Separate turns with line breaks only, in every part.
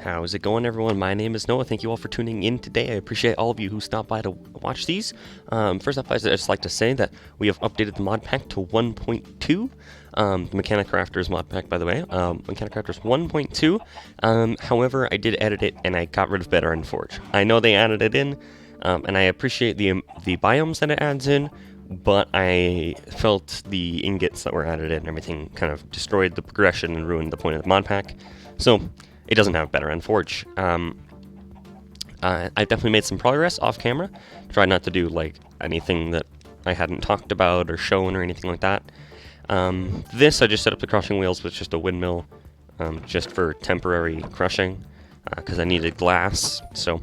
How's it going, everyone? My name is Noah. Thank you all for tuning in today. I appreciate all of you who stopped by to watch these. First up, I'd just like to say that we have updated the mod pack to 1.2. The Mechanic Crafters mod pack, by the way. Mechanic Crafters 1.2. However, I did edit it, and I got rid of Veteran Forge. I know they added it in, and I appreciate the biomes that it adds in, but I felt the ingots that were added in and everything kind of destroyed the progression and ruined the point of the mod pack. So it doesn't have Veteran Forge. I definitely made some progress off camera. Tried not to do like anything that I hadn't talked about or shown or anything like that. This I just set up the crushing wheels with just a windmill, just for temporary crushing, because I needed glass. So,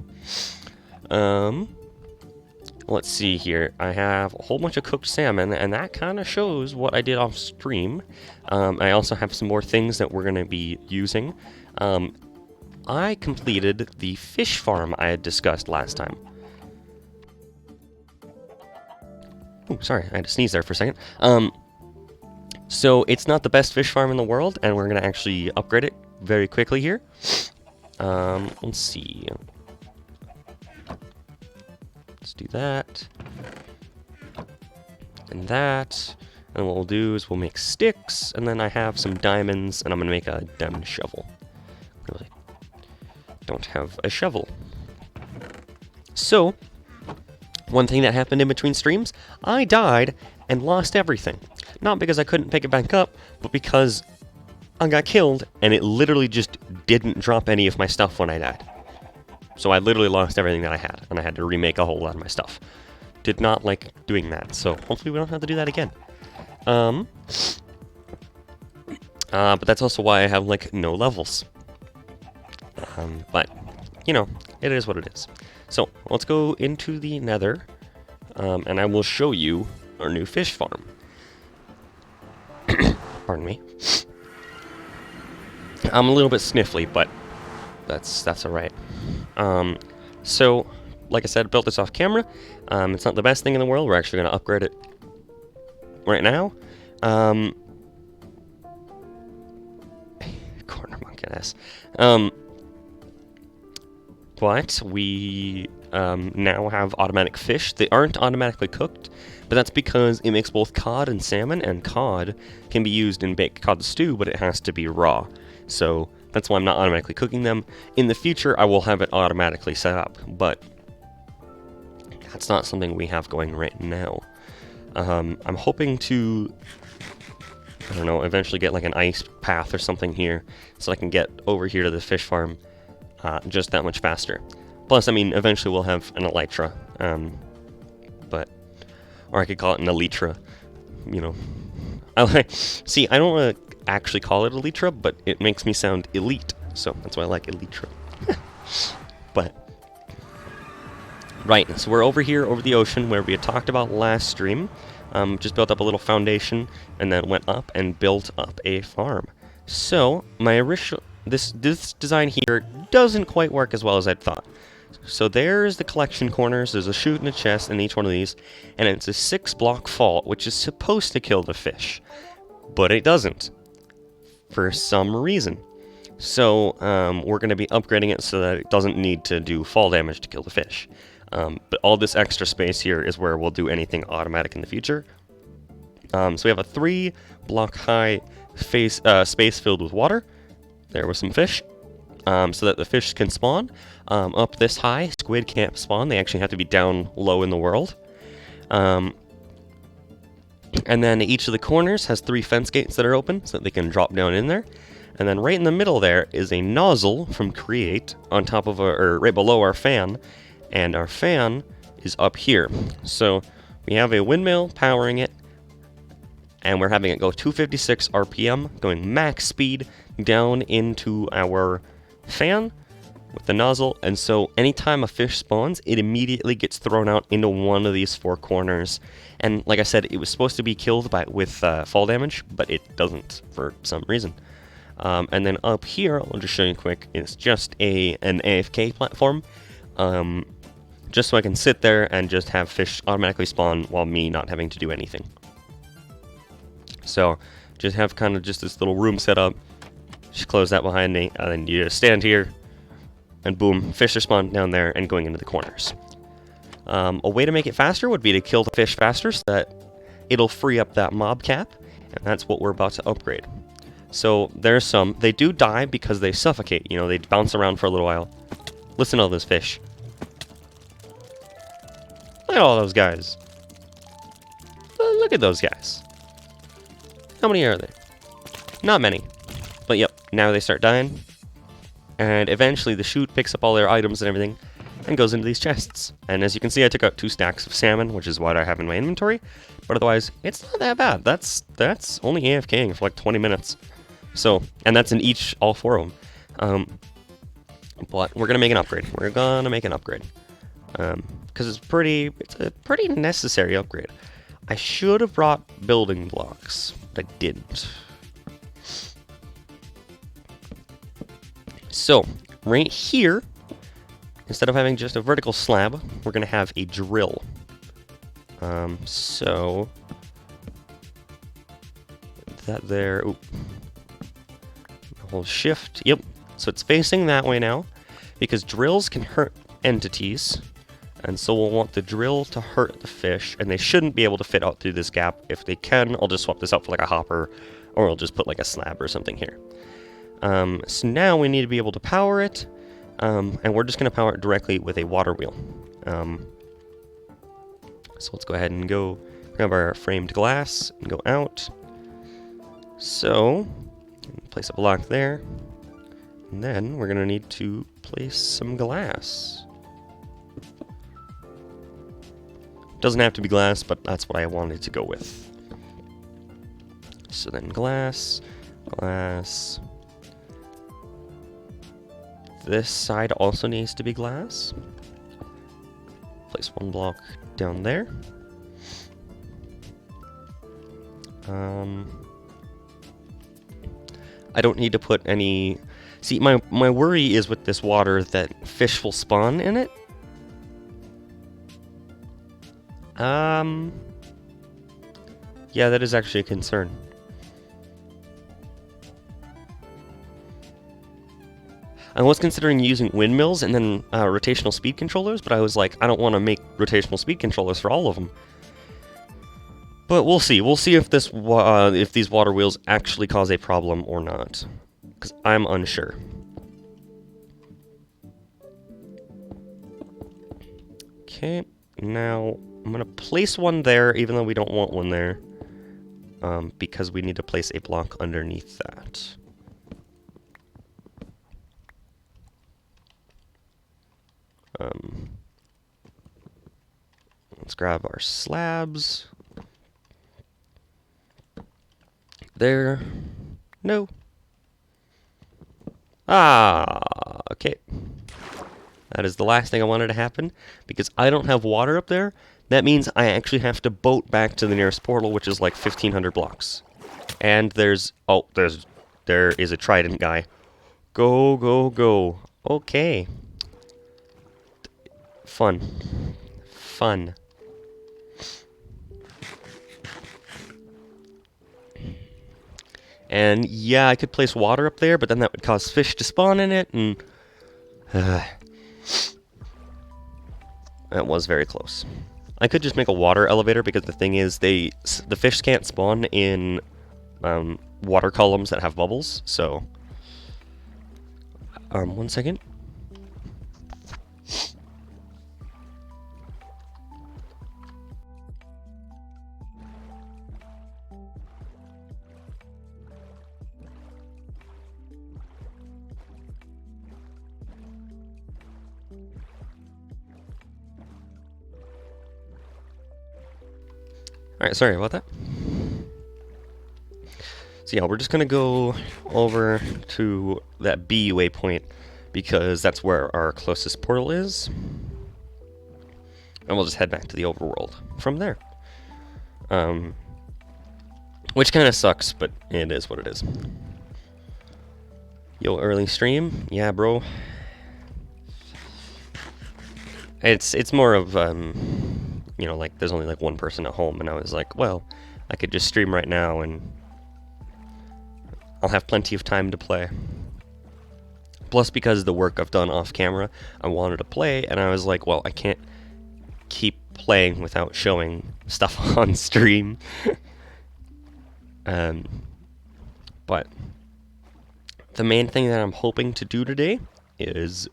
let's see here. I have a whole bunch of cooked salmon, and that kind of shows what I did off stream. I also have some more things that we're going to be using. I completed the fish farm I had discussed last time. Oh, sorry, I had to sneeze there for a second. So it's not the best fish farm in the world, and we're going to actually upgrade it very quickly here. Let's see. Let's do that. And that. And what we'll do is we'll make sticks, and then I have some diamonds, and I'm going to make a diamond shovel. Really don't have a shovel. So, one thing that happened in between streams, I died and lost everything. Not because I couldn't pick it back up, but because I got killed, and it literally just didn't drop any of my stuff when I died. So I literally lost everything that I had, and I had to remake a whole lot of my stuff. Did not like doing that, so hopefully we don't have to do that again. But that's also why I have, like, no levels. But, you know, it is what it is. So, let's go into the nether, and I will show you our new fish farm. Pardon me. I'm a little bit sniffly, but that's alright. So, like I said, built this off camera. It's not the best thing in the world. We're actually going to upgrade it right now. Corner monkey ass. But we now have automatic fish. They aren't automatically cooked, but that's because it makes both cod and salmon, and cod can be used in baked cod stew, but it has to be raw. So that's why I'm not automatically cooking them. In the future, I will have it automatically set up, but that's not something we have going right now. I'm hoping to, I don't know, eventually get like an ice path or something here, so I can get over here to the fish farm just that much faster. Plus, I mean, eventually we'll have an elytra, or I could call it an elytra, you know. See, I don't want to actually call it elytra, but it makes me sound elite, so that's why I like elytra. But, right, so we're over here, over the ocean, where we had talked about last stream. Just built up a little foundation, and then went up and built up a farm. So, my original, this design here doesn't quite work as well as I'd thought. So there's the collection corners, there's a chute and a chest in each one of these, and it's a 6-block fall, which is supposed to kill the fish. But it doesn't, for some reason. So, we're going to be upgrading it so that it doesn't need to do fall damage to kill the fish. But all this extra space here is where we'll do anything automatic in the future. So we have a 3-block high space filled with water. There was some fish, so that the fish can spawn. Up this high, squid can't spawn. They actually have to be down low in the world. And then each of the corners has 3 fence gates that are open, so that they can drop down in there. And then right in the middle there is a nozzle from Create on top of or right below our fan, and our fan is up here. So we have a windmill powering it, and we're having it go 256 RPM, going max speed down into our fan with the nozzle. And so anytime a fish spawns, it immediately gets thrown out into one of these four corners. And like I said, it was supposed to be killed with fall damage, but it doesn't for some reason. And then up here, I'll just show you quick, it's just an AFK platform, just so I can sit there and just have fish automatically spawn while me not having to do anything. So just have kind of just this little room set up, just close that behind me, and then you just stand here, and boom, fish are spawned down there and going into the corners. A way to make it faster would be to kill the fish faster so that it'll free up that mob cap, and that's what we're about to upgrade. So there's some. They do die because they suffocate. You know, they bounce around for a little while. Listen to all those fish. Look at all those guys. Look at those guys. How many are there? Not many. But yep, now they start dying. And eventually the chute picks up all their items and everything and goes into these chests. And as you can see, I took out 2 stacks of salmon, which is what I have in my inventory. But otherwise, it's not that bad. That's only AFKing for like 20 minutes. So, and that's in all 4 of them. But we're gonna make an upgrade. We're gonna make an upgrade. Because it's a pretty necessary upgrade. I should have brought building blocks, but I didn't. So, right here, instead of having just a vertical slab, we're gonna have a drill. So that there. Oop. Hold shift. Yep. So it's facing that way now, because drills can hurt entities, and so we'll want the drill to hurt the fish, and they shouldn't be able to fit out through this gap. If they can, I'll just swap this out for like a hopper, or I'll just put like a slab or something here. So now we need to be able to power it, and we're just going to power it directly with a water wheel. So let's go ahead and go grab our framed glass and go out. So, place a block there, and then we're going to need to place some glass. Doesn't have to be glass, but that's what I wanted to go with. So then glass, glass. This side also needs to be glass. Place 1 block down there. I don't need to put any... See, my worry is with this water that fish will spawn in it. Yeah, that is actually a concern. I was considering using windmills and then rotational speed controllers, but I was like, I don't want to make rotational speed controllers for all of them. But we'll see. We'll see if these water wheels actually cause a problem or not, because I'm unsure. Okay, now I'm gonna place one there, even though we don't want one there, because we need to place a block underneath that. Let's grab our slabs. There. No. Okay. That is the last thing I wanted to happen, because I don't have water up there. That means I actually have to boat back to the nearest portal, which is like 1,500 blocks. And there is a trident guy. Go, go, go. Okay. Fun. Fun. And yeah, I could place water up there, but then that would cause fish to spawn in it, and that was very close. I could just make a water elevator, because the thing is, the fish can't spawn in water columns that have bubbles. So, 1 second. Alright, sorry about that. So yeah, we're just gonna go over to that B waypoint because that's where our closest portal is. And we'll just head back to the overworld from there. Which kind of sucks, but it is what it is. Yo, early stream? Yeah, bro. It's more of, you know, like, there's only, like, one person at home, and I was like, well, I could just stream right now, and I'll have plenty of time to play. Plus, because of the work I've done off camera, I wanted to play, and I was like, well, I can't keep playing without showing stuff on stream. But the main thing that I'm hoping to do today is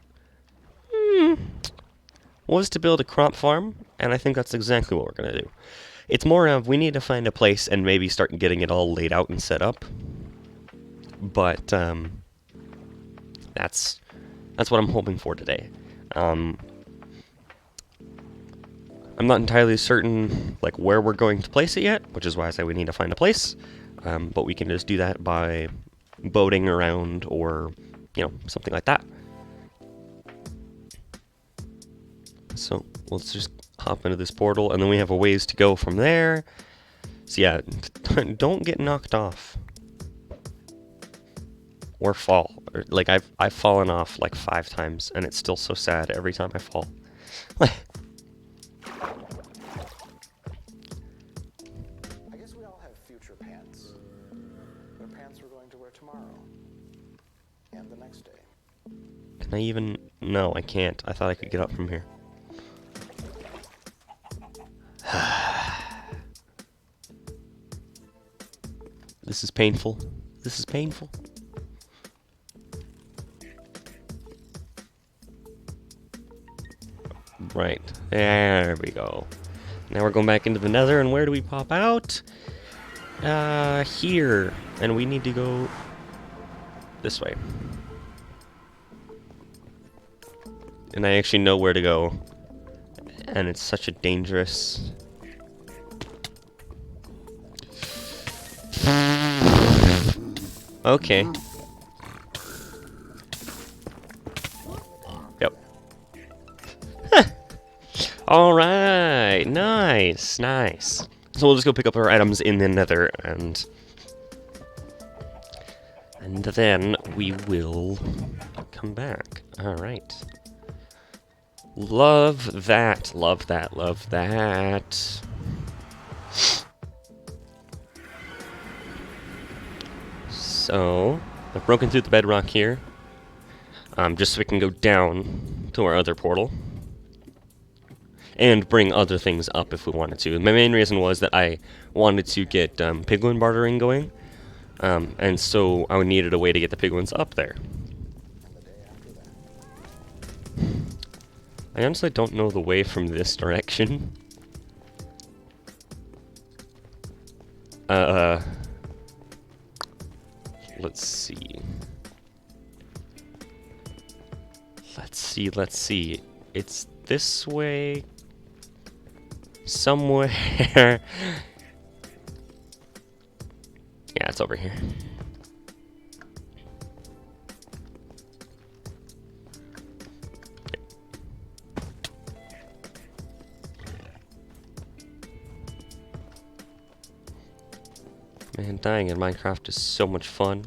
was to build a crop farm, and I think that's exactly what we're gonna do. It's more of we need to find a place and maybe start getting it all laid out and set up. But that's what I'm hoping for today. I'm not entirely certain like where we're going to place it yet, which is why I say we need to find a place. But we can just do that by boating around or, you know, something like that. So let's just hop into this portal, and then we have a ways to go from there. So yeah, don't get knocked off. Or fall. Or, like, I've fallen off like 5 times, and it's still so sad every time I fall.
I guess we all have future pants. They're pants we're going to wear tomorrow. And the next day.
Can I even... No, I can't. I thought I could get up from here. This is painful. This is painful. Right. There we go. Now we're going back into the nether, and where do we pop out? Here. And we need to go this way. And I actually know where to go. And it's such a dangerous... Okay. Yep. Alright, nice, nice. So we'll just go pick up our items in the nether, and then we will come back. Alright. Love that, love that, love that. So, I've broken through the bedrock here, just so we can go down to our other portal, and bring other things up if we wanted to. My main reason was that I wanted to get piglin bartering going, and so I needed a way to get the piglins up there. I honestly don't know the way from this direction. Let's see. Let's see. It's this way. Somewhere. Yeah, it's over here. Man, dying in Minecraft is so much fun.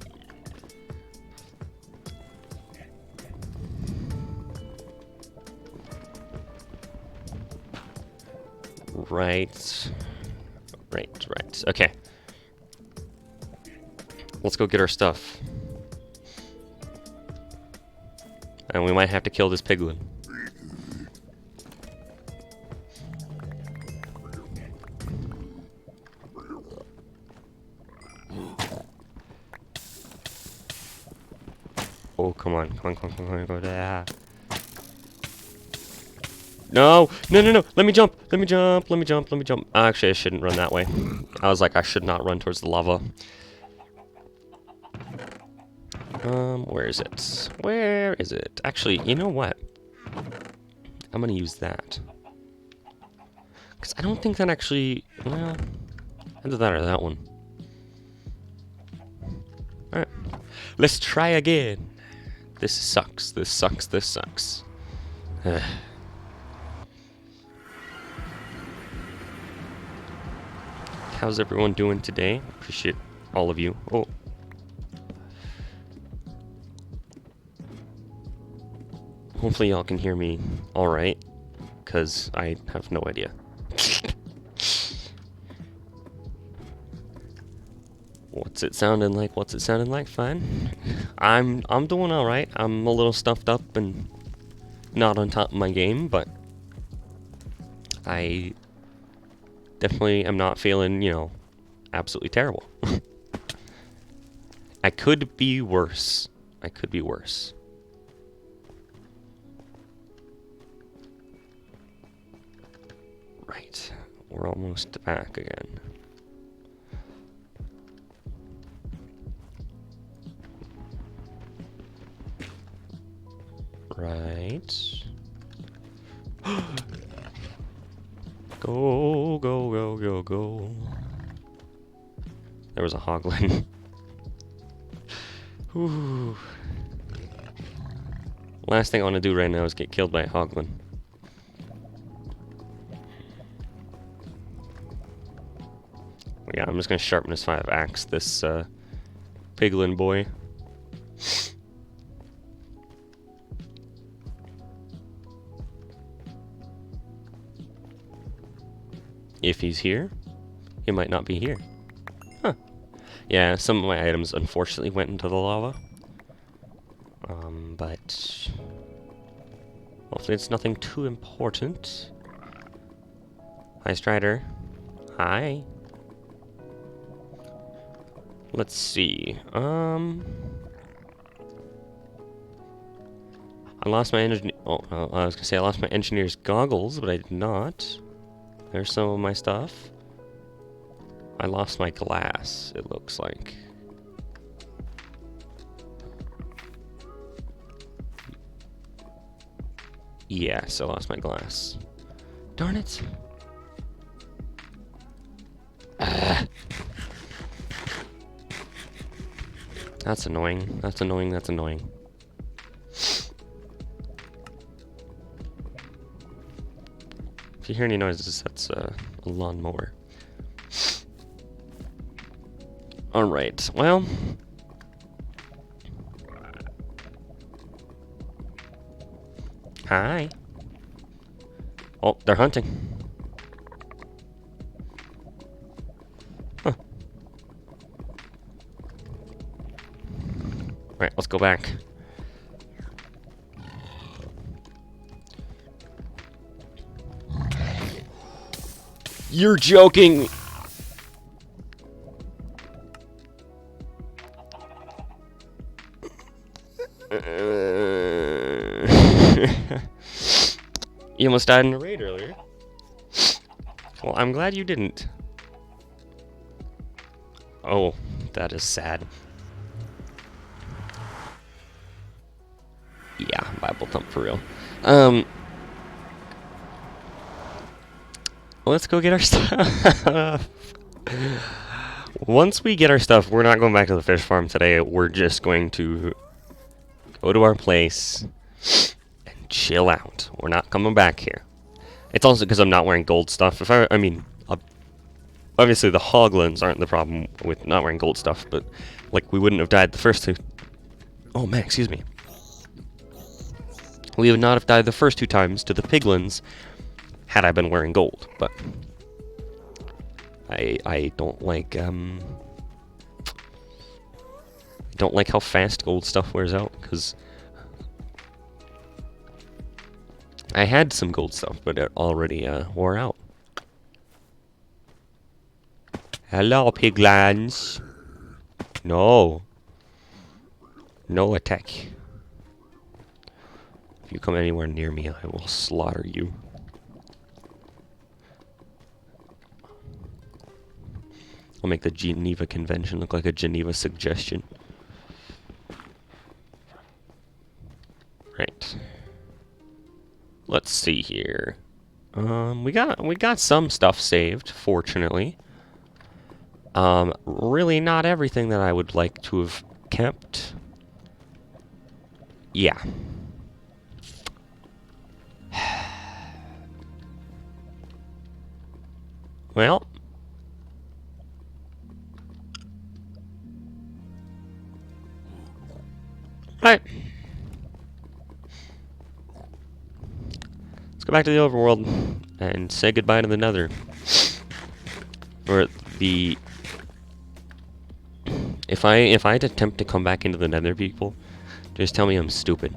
Right. Okay. Let's go get our stuff. And we might have to kill this piglin. Oh, come on, go there. No! Let me jump! Actually, I shouldn't run that way. I was like, I should not run towards the lava. Where is it? Where is it? Actually, you know what? I'm gonna use that. Because I don't think that actually... Well... Either that or that one. Alright. Let's try again. This sucks. This sucks. This sucks. How's everyone doing today? Appreciate all of you. Oh. Hopefully y'all can hear me alright, because I have no idea. What's it sounding like? What's it sounding like? Fine. I'm doing alright. I'm a little stuffed up and not on top of my game, but I definitely am not feeling, you know, absolutely terrible. I could be worse. I could be worse. Right. We're almost back again. Right. Go, go, go, go, go. There was a hoglin. Whew. Last thing I want to do right now is get killed by a hoglin. Yeah, I'm just gonna sharpen his 5 axe, this piglin boy. If he's here, he might not be here. Huh. Yeah, some of my items unfortunately went into the lava. But hopefully it's nothing too important. Hi, Strider. Hi. Let's see. I lost my I was gonna say I lost my engineer's goggles, but I did not. There's some of my stuff. I lost my glass, it looks like. Yes, I lost my glass. Darn it. That's annoying. That's annoying. That's annoying. If you hear any noises, that's a lawnmower. Alright, well. Hi. Oh, they're hunting. Huh. Alright, let's go back. You're joking! You almost died in a raid earlier. Well, I'm glad you didn't. Oh, that is sad. Yeah, Bible thump for real. Let's go get our stuff. Once we get our stuff, we're not going back to the fish farm today. We're just going to go to our place and chill out. We're not coming back here. It's also because I'm not wearing gold stuff. I mean, obviously the hoglins aren't the problem with not wearing gold stuff, but like we wouldn't have died the first 2. Oh man, excuse me. We would not have died the first 2 times to the piglins had I been wearing gold, but I don't like how fast gold stuff wears out, because I had some gold stuff, but it already wore out. Hello, piglins. No. No attack. If you come anywhere near me, I will slaughter you. I'll make the Geneva Convention look like a Geneva suggestion. Right. Let's see here. We got some stuff saved, fortunately. Really not everything that I would like to have kept. Yeah. Well. Right. Let's go back to the overworld and say goodbye to the Nether. Or the... If I'd attempt to come back into the Nether, people, just tell me I'm stupid.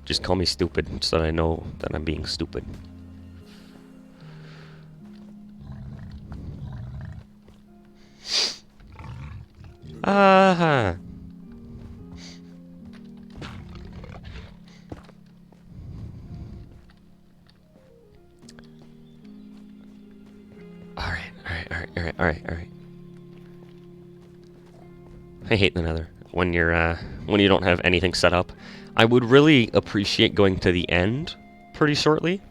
Just call me stupid so that I know that I'm being stupid. Aha! Alright. I hate the Nether when you don't have anything set up. I would really appreciate going to the end pretty shortly.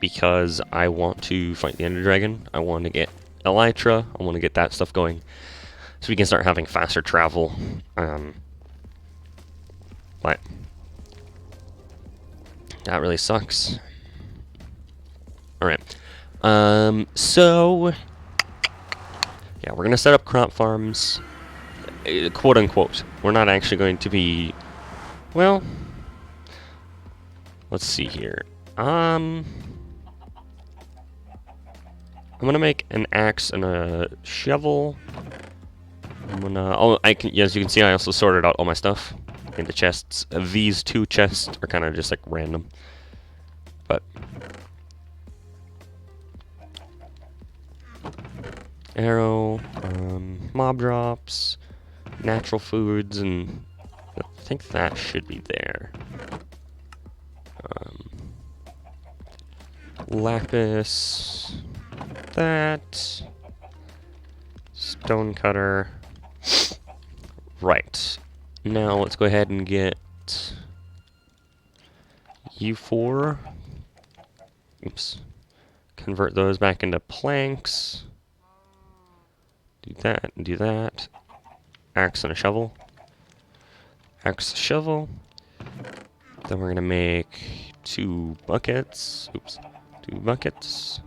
Because I want to fight the Ender Dragon. I want to get Elytra. I want to get that stuff going. So we can start having faster travel. But that really sucks. Alright. So yeah, we're gonna set up crop farms, quote unquote. We're not actually going to be, well, let's see here. I'm gonna make an axe and a shovel. I'm gonna, oh, as you can see, I also sorted out all my stuff into chests. These two chests are kind of just like random, but arrow, mob drops, natural foods, and I think that should be there. Lapis, that, stone cutter. Right. Now let's go ahead and get U4. Oops. Convert those back into planks. Do that, and do that. Axe and a shovel. Axe, shovel. Then we're gonna make 2 buckets. Oops. 2 buckets.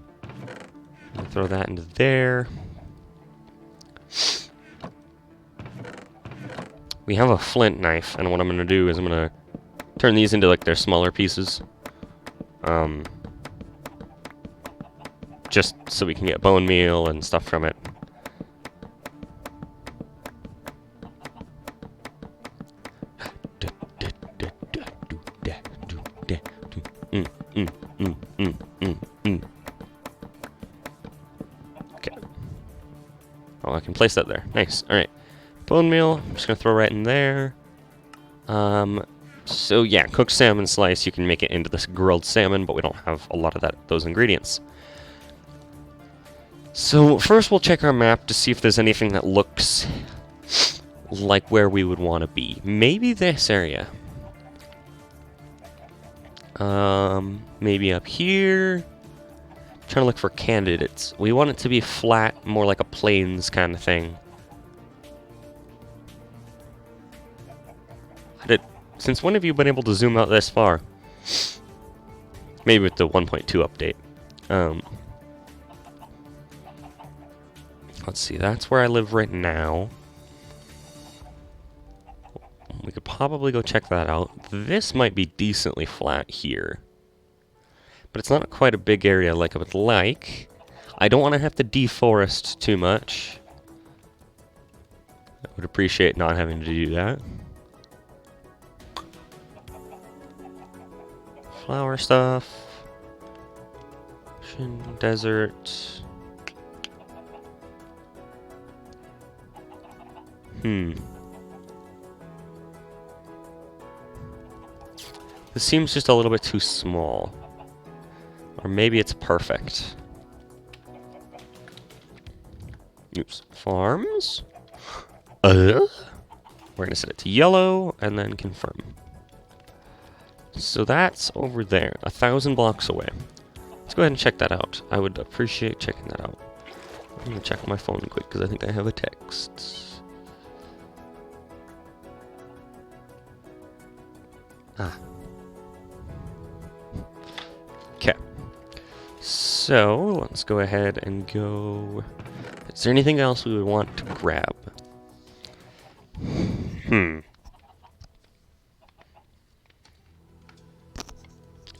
Throw that into there. We have a flint knife, and what I'm gonna do is I'm gonna turn these into like their smaller pieces. Just so we can get bone meal and stuff from it. Okay. Oh, I can place that there. Nice. Alright. Bone meal, I'm just gonna throw right in there. So yeah, cooked salmon slice, you can make it into this grilled salmon, but we don't have a lot of those ingredients. So first we'll check our map to see if there's anything that looks like where we would want to be. Maybe this area. Maybe up here. Trying to look for candidates. We want it to be flat, more like a plains kind of thing. Since when have you been able to zoom out this far? Maybe with the 1.2 update. Let's see, that's where I live right now. We could probably go check that out. This might be decently flat here. But it's not quite a big area like I would like. I don't want to have to deforest too much. I would appreciate not having to do that. Flower stuff. Ocean, desert. This seems just a little bit too small. Or maybe it's perfect. Oops. Farms? We're gonna set it to yellow and then confirm. So that's over there, 1,000 blocks away. Let's go ahead and check that out. I would appreciate checking that out. I'm gonna check my phone quick because I think I have a text. Ah. Okay. So, let's go ahead and go... Is there anything else we would want to grab?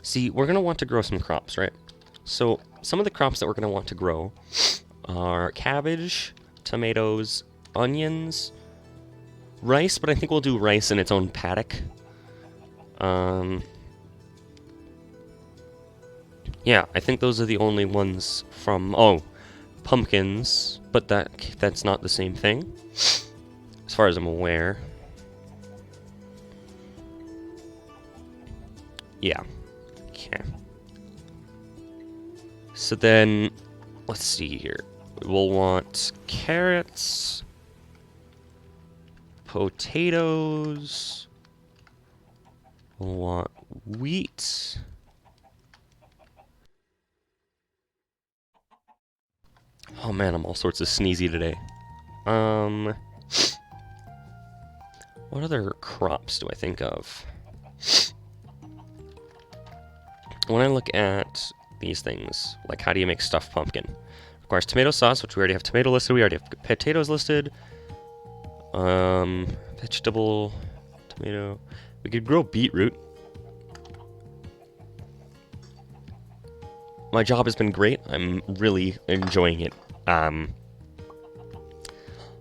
See, we're going to want to grow some crops, right? So, some of the crops that we're going to want to grow are cabbage, tomatoes, onions, rice, but I think we'll do rice in its own paddock. Yeah, I think those are the only ones from... Oh, pumpkins, but that's not the same thing, as far as I'm aware. Yeah. Okay. So then, let's see here. We'll want carrots, potatoes, we'll want wheat, oh man, I'm all sorts of sneezy today. What other crops do I think of? When I look at these things, like how do you make stuffed pumpkin? Requires tomato sauce, which we already have tomato listed. We already have potatoes listed. Vegetable, tomato. We could grow beetroot. My job has been great. I'm really enjoying it.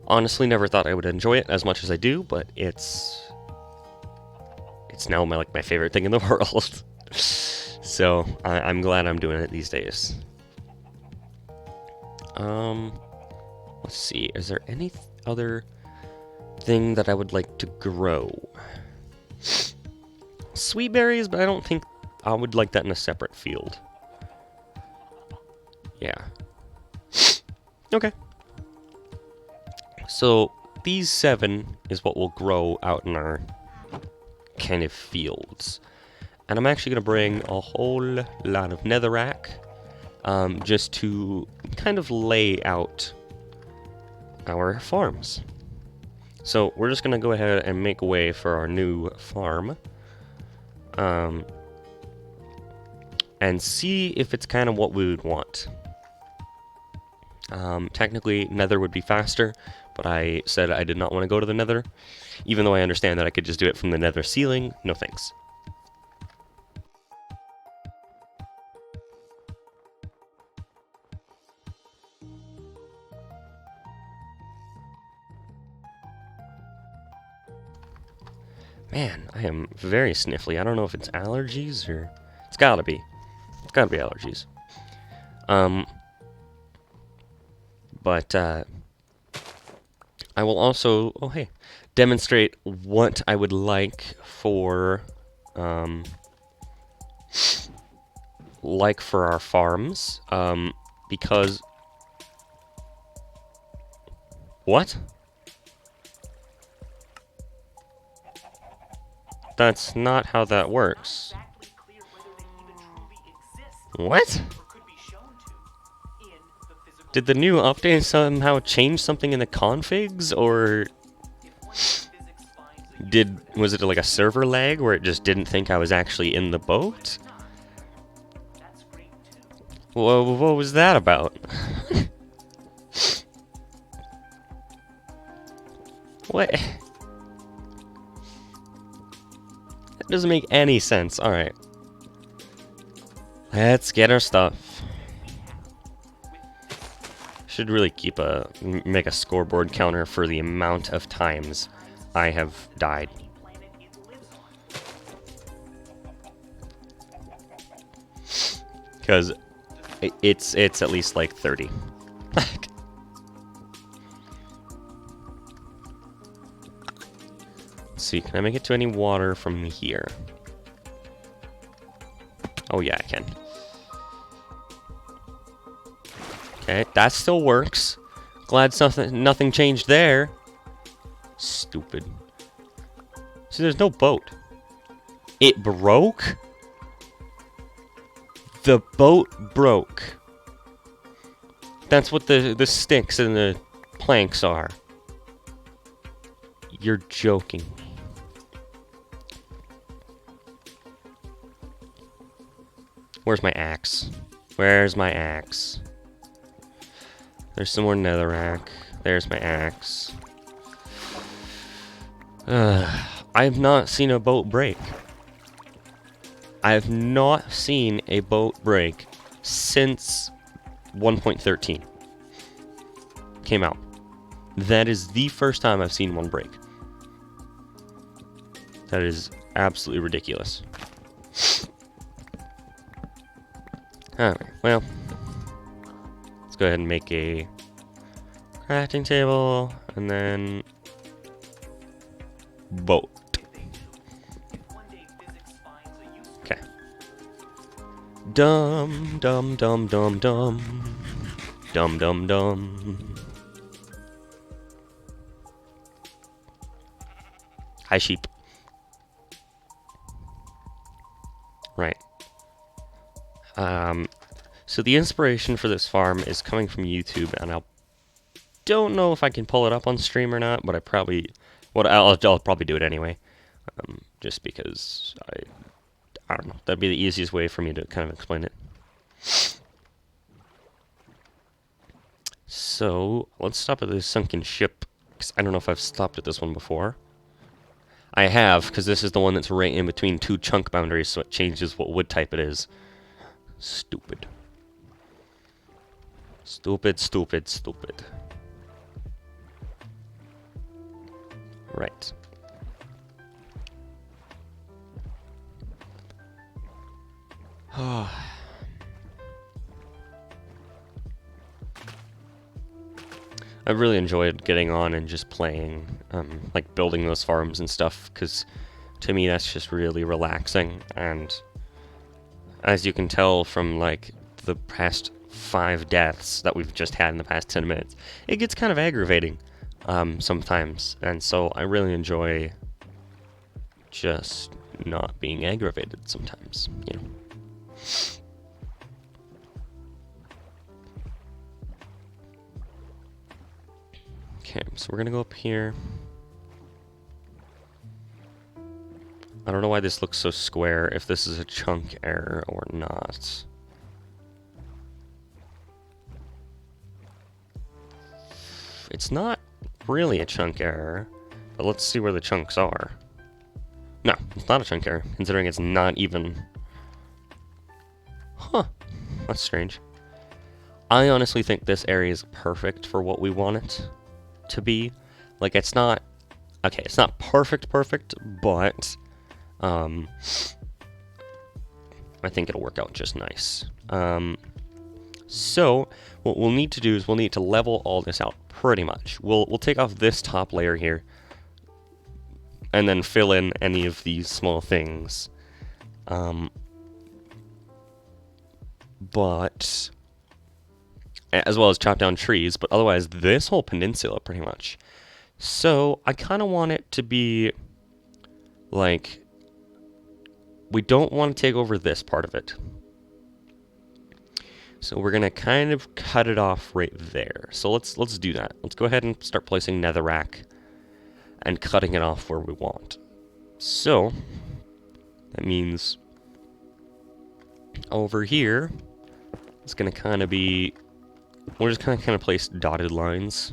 Honestly, never thought I would enjoy it as much as I do, but it's now my favorite thing in the world. So I'm glad I'm doing it these days. Let's see. Is there any other thing that I would like to grow? Sweet berries, but I don't think I would like that in a separate field. Yeah. Okay. So these 7 is what will grow out in our kind of fields. And I'm actually going to bring a whole lot of netherrack just to kind of lay out our farms. So we're just going to go ahead and make way for our new farm. And see if it's kind of what we would want. Technically, nether would be faster, but I said I did not want to go to the nether. Even though I understand that I could just do it from the nether ceiling, no thanks. Man, I am very sniffly. I don't know if it's allergies or... It's gotta be. It's gotta be allergies. But, I will also... Oh, hey. Demonstrate what I would like for... like for our farms. Because... What? That's not how that works. What? Did the new update somehow change something in the configs, or was it like a server lag where it just didn't think I was actually in the boat? Whoa, what was that about? What? That doesn't make any sense. Alright. Let's get our stuff. Should really make a scoreboard counter for the amount of times I have died. Because it's at least like 30. Let's see, can I make it to any water from here? Oh yeah, I can. Okay, that still works. Glad nothing changed there. Stupid. See, there's no boat. It broke? The boat broke. That's what the sticks and the planks are. You're joking me. Where's my axe? Where's my axe? There's some more netherrack. There's my axe. I have not seen a boat break. I have not seen a boat break since 1.13 came out. That is the first time I've seen one break. That is absolutely ridiculous. Alright, well, let's go ahead and make a crafting table, and then boat. Okay. Dum dum dum dum dum. Dum dum dum. Hi, sheep. Right. So the inspiration for this farm is coming from YouTube, and I don't know if I can pull it up on stream or not, but I'll probably do it anyway, just because I don't know, that'd be the easiest way for me to kind of explain it. So let's stop at this sunken ship, because I don't know if I've stopped at this one before. I have, because this is the one that's right in between two chunk boundaries, so it changes what wood type it is. Stupid. Stupid, stupid, stupid. Right. I've really enjoyed getting on and just playing, like building those farms and stuff, because to me that's just really relaxing, and as you can tell from like the past 5 deaths that we've just had in the past 10 minutes, it gets kind of aggravating sometimes, and so I really enjoy just not being aggravated sometimes, you know. Okay, so we're gonna go up here. I don't know why this looks so square, if this is a chunk error or not. It's not really a chunk error, but let's see where the chunks are. No, it's not a chunk error, considering it's not even... Huh, that's strange. I honestly think this area is perfect for what we want it to be. Like, it's not... Okay, it's not perfect, but... I think it'll work out just nice. So, what we'll need to do is we'll need to level all this out, pretty much. We'll take off this top layer here, and then fill in any of these small things. But, as well as chop down trees, but otherwise this whole peninsula, pretty much. So, I kind of want it to be, like, we don't want to take over this part of it. So we're going to kind of cut it off right there. So let's do that. Let's go ahead and start placing netherrack and cutting it off where we want. So that means over here it's going to kind of be, we're just going to kind of place dotted lines.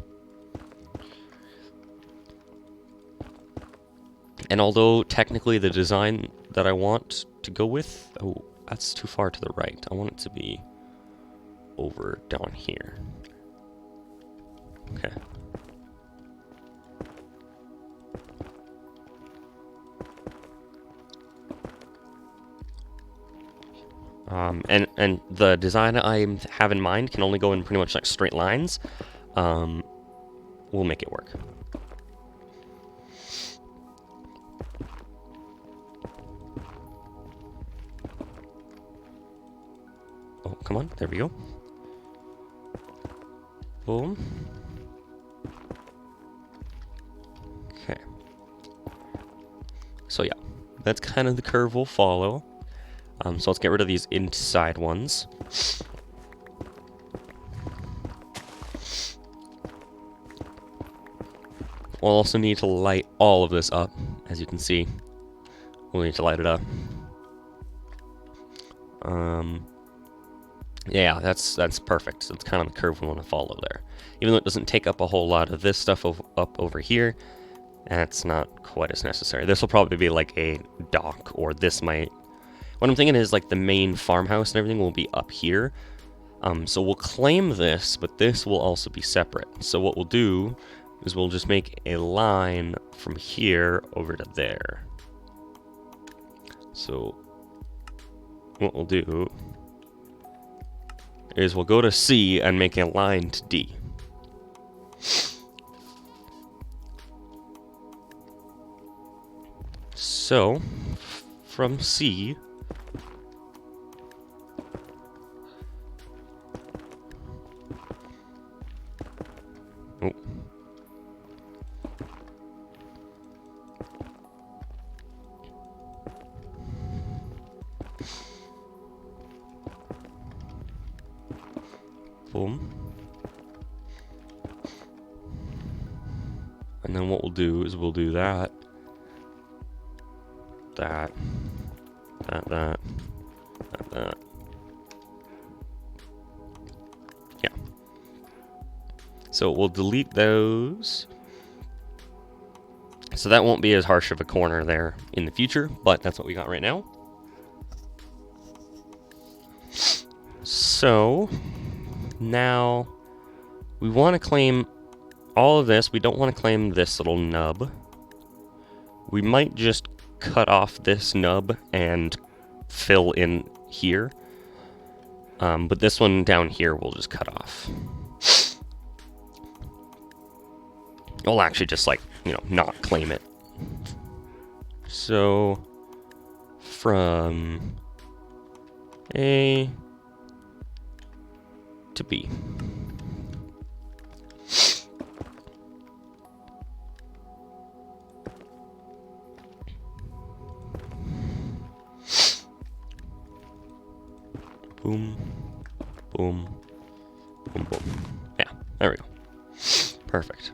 And although technically the design that I want to go with, oh, that's too far to the right. I want it to be over down here. Okay. And the design I have in mind can only go in pretty much like straight lines. We'll make it work. Oh, come on, there we go. Boom. Okay. So yeah, that's kind of the curve we'll follow. So let's get rid of these inside ones. We'll also need to light all of this up, as you can see. We'll need to light it up. Yeah, that's perfect. So it's kind of the curve we want to follow there. Even though it doesn't take up a whole lot of this stuff up over here, that's not quite as necessary. This will probably be like a dock, or this might... What I'm thinking is like the main farmhouse and everything will be up here. So we'll claim this, but this will also be separate. So what we'll do is we'll just make a line from here over to there. So what we'll do is we'll go to C and make a line to D. So from C, oh. Boom. And then what we'll do is we'll do that, that. Yeah. So we'll delete those. So that won't be as harsh of a corner there in the future, but that's what we got right now. So now we want to claim all of this. We don't want to claim this little nub. We might just cut off this nub and fill in here. But this one down here we'll just cut off. We'll actually just, like, you know, not claim it. So from A to B. Boom, boom, boom, boom. Yeah, there we go. Perfect.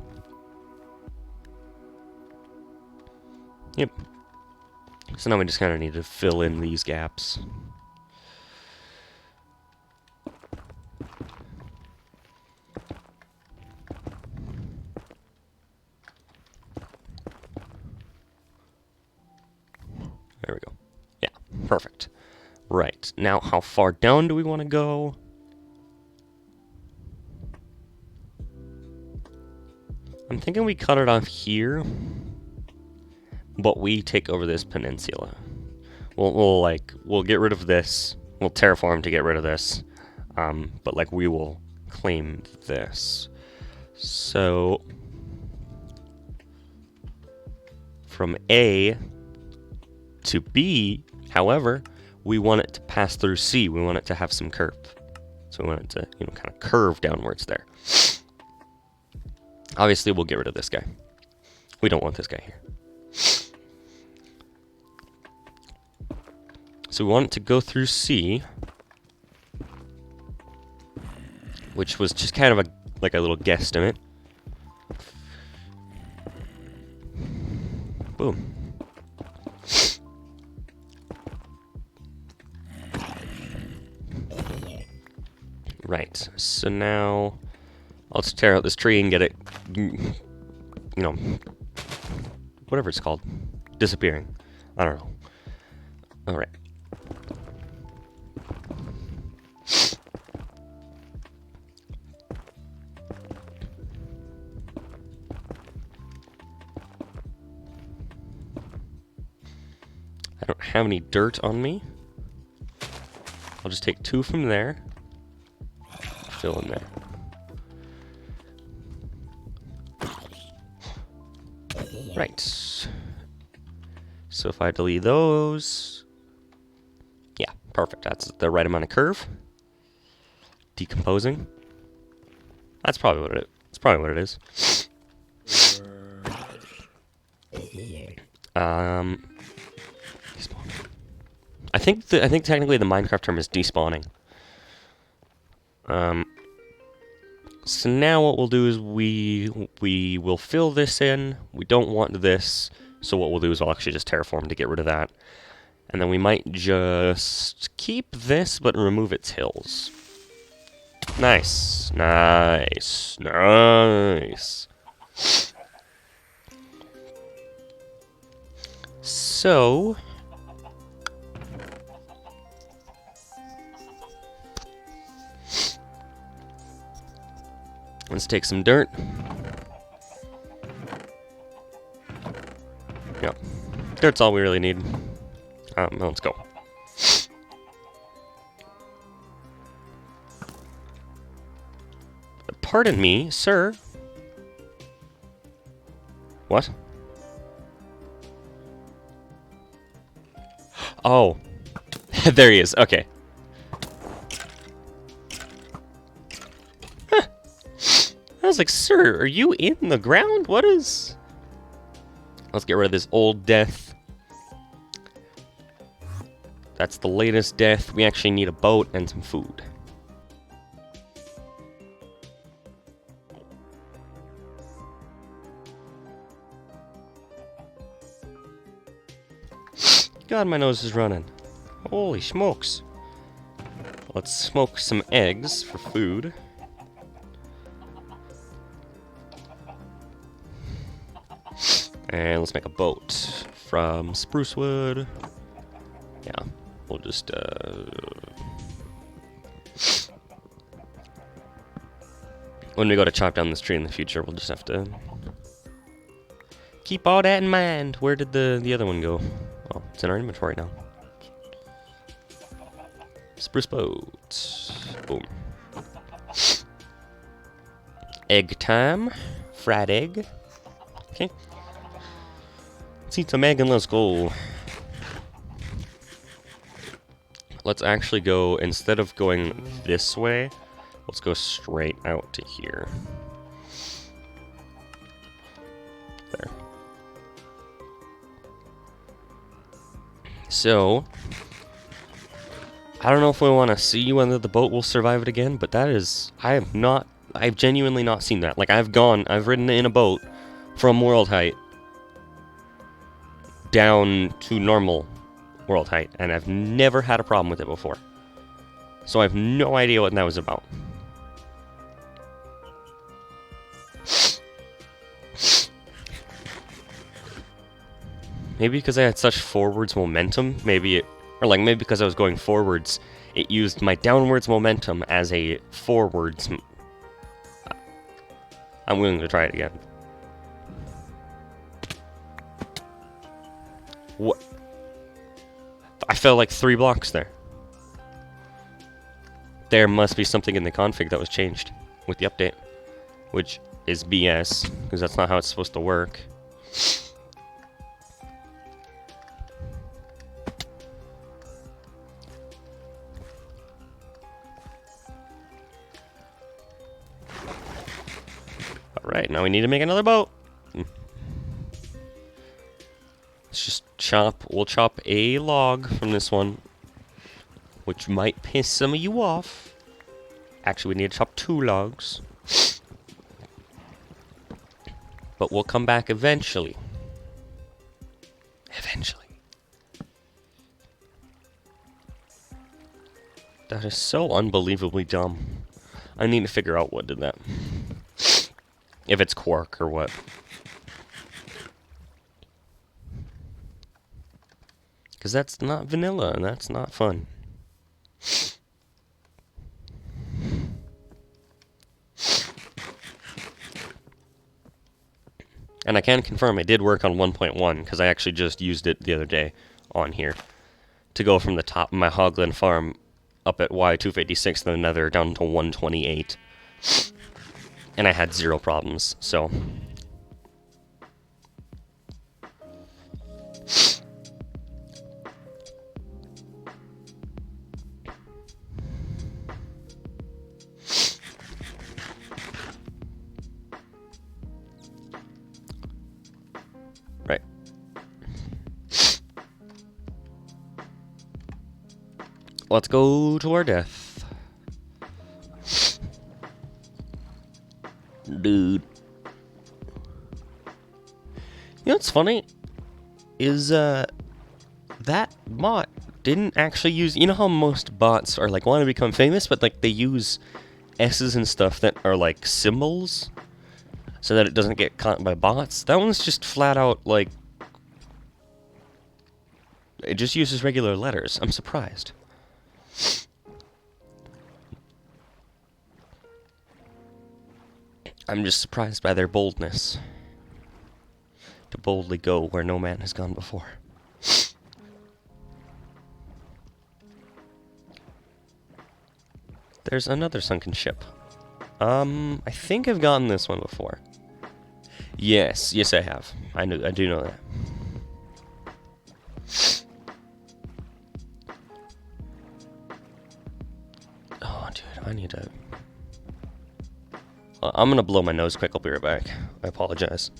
Yep. So now we just kind of need to fill in these gaps. There we go. Yeah, perfect. Right, now how far down do we want to go? I'm thinking we cut it off here, but we take over this peninsula. We'll get rid of this. We'll terraform to get rid of this, but like we will claim this. So from A to B, however, we want it to pass through C. We want it to have some curve. So we want it to, you know, kind of curve downwards there. Obviously, we'll get rid of this guy. We don't want this guy here. So we want it to go through C, which was just kind of like a little guesstimate. Boom. Right, so now let's tear out this tree and get it, you know, whatever it's called, disappearing. I don't know. All right. I don't have any dirt on me. I'll just take 2 from there. Fill in there. Right. So if I delete those, yeah, perfect. That's the right amount of curve. Decomposing. That's probably what it is. That's probably what it is. I think technically the Minecraft term is despawning. So now what we'll do is we will fill this in. We don't want this, so what we'll do is we'll actually just terraform to get rid of that. And then we might just keep this, but remove its hills. Nice. Nice. Nice. So... let's take some dirt. Yep. Dirt's all we really need. Let's go. Pardon me, sir. What? Oh. There he is. Okay. Huh. I was like, sir, are you in the ground? What is... Let's get rid of this old death. That's the latest death. We actually need a boat and some food. God, my nose is running. Holy smokes. Let's smoke some eggs for food. And let's make a boat from spruce wood. Yeah, we'll just, when we go to chop down this tree in the future, we'll just have to keep all that in mind. Where did the other one go? Oh, it's in our inventory now. Spruce boat. Boom. Egg time. Fried egg. Okay. Let's eat some egg and let's go. Let's actually go, instead of going this way, let's go straight out to here. There. So, I don't know if we want to see whether the boat will survive it again, but that is, I've genuinely not seen that. Like, I've ridden in a boat from world height down to normal world height, and I've never had a problem with it before. So I have no idea what that was about. Maybe because I had such forwards momentum, maybe because I was going forwards, it used my downwards momentum as a forwards. I'm willing to try it again. What? I fell like 3 blocks there. There must be something in the config that was changed with the update, which is BS, because that's not how it's supposed to work. Alright, now we need to make another boat. Let's just we'll chop a log from this one, which might piss some of you off. Actually, we need to chop 2 logs. But we'll come back eventually. Eventually. That is so unbelievably dumb. I need to figure out what did that. If it's Quark or what. Because that's not vanilla, and that's not fun. And I can confirm it did work on 1.1, because I actually just used it the other day on here. To go from the top of my Hoglin farm up at Y256 in the nether down to 128. And I had 0 problems, so... Right. let's go to our death. Dude. You know what's funny? Is, that bot didn't actually use... You know how most bots are, like, want to become famous, but, like, they use S's and stuff that are, like, symbols, so that it doesn't get caught by bots? That one's just flat out, like... It just uses regular letters. I'm surprised. I'm just surprised by their boldness. To boldly go where no man has gone before. There's another sunken ship. I think I've gotten this one before. Yes, I have. I do know that. Oh, dude, I need to... I'm gonna blow my nose quick, I'll be right back. I apologize.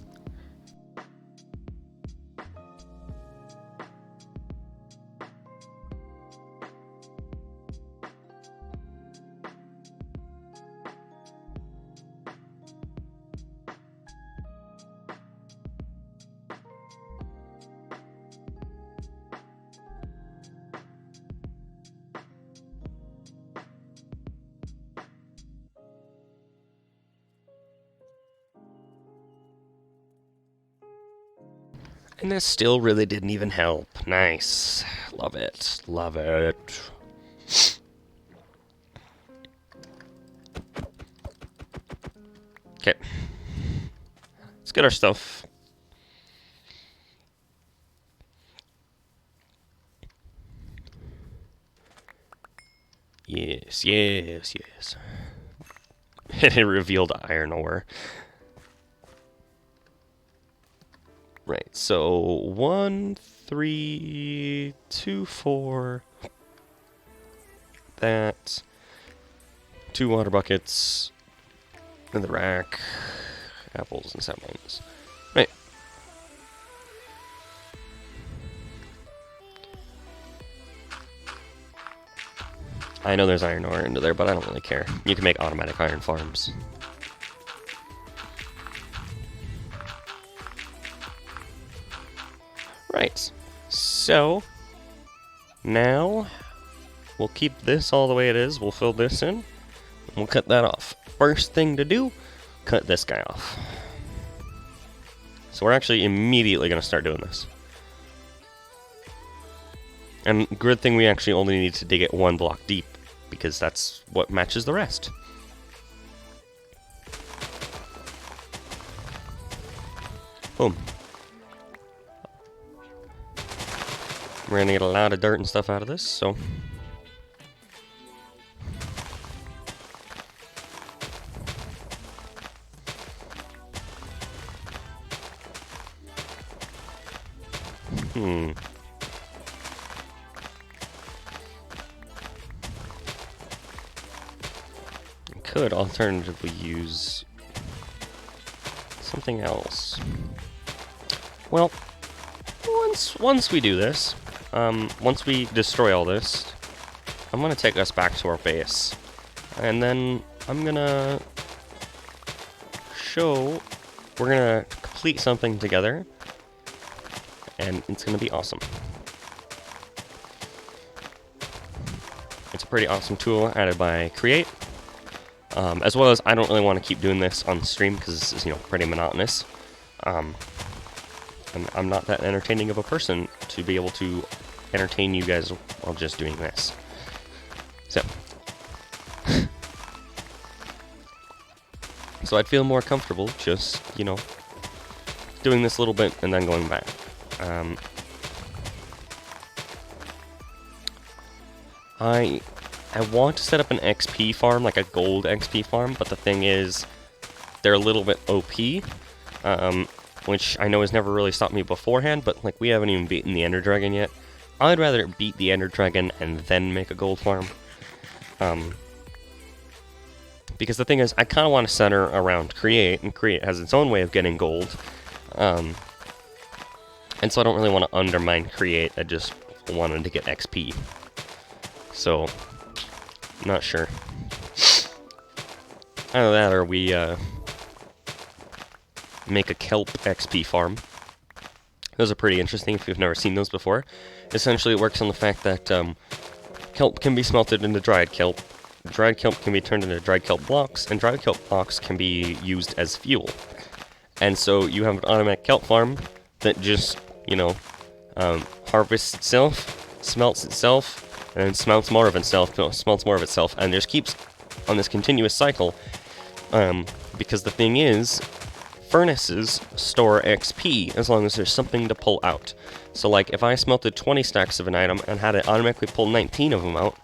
And this still really didn't even help. Nice. Love it. Love it. Okay. Let's get our stuff. Yes. It revealed iron ore. Right, so 1, 3, 2, 4. That. 2 water buckets. And the rack. Apples and saplings. Right. I know there's iron ore into there, but I don't really care. You can make automatic iron farms. Right, so now we'll keep this all the way it is. We'll fill this in, and we'll cut that off. First thing to do, cut this guy off. So we're actually immediately going to start doing this. And good thing we actually only need to dig it 1 block deep, because that's what matches the rest. Boom. We're gonna get a lot of dirt and stuff out of this, so... Could alternatively use something else. Well, once we do this, once we destroy all this, I'm gonna take us back to our base, and then I'm gonna show we're gonna complete something together, and it's gonna be awesome. It's a pretty awesome tool added by Create. As well as I don't really want to keep doing this on stream because this is, pretty monotonous. And I'm not that entertaining of a person to be able to entertain you guys while just doing this. So. So I'd feel more comfortable just, doing this a little bit and then going back. I want to set up an XP farm, like a gold XP farm, but the thing is, they're a little bit OP, which I know has never really stopped me beforehand, but we haven't even beaten the Ender Dragon yet. I'd rather beat the Ender Dragon and then make a gold farm. Because the thing is, I kind of want to center around Create, and Create has its own way of getting gold. And so I don't really want to undermine Create, I just wanted to get XP. So, not sure. Either that or we make a kelp XP farm. Those are pretty interesting if you've never seen those before. Essentially, it works on the fact that kelp can be smelted into dried kelp. Dried kelp can be turned into dried kelp blocks, and dried kelp blocks can be used as fuel. And so you have an automatic kelp farm that just, you know, harvests itself, smelts itself, and then smelts more of itself, and just keeps on this continuous cycle. Because the thing is, furnaces store XP as long as there's something to pull out. So like if I smelted 20 stacks of an item and had it automatically pull 19 of them out,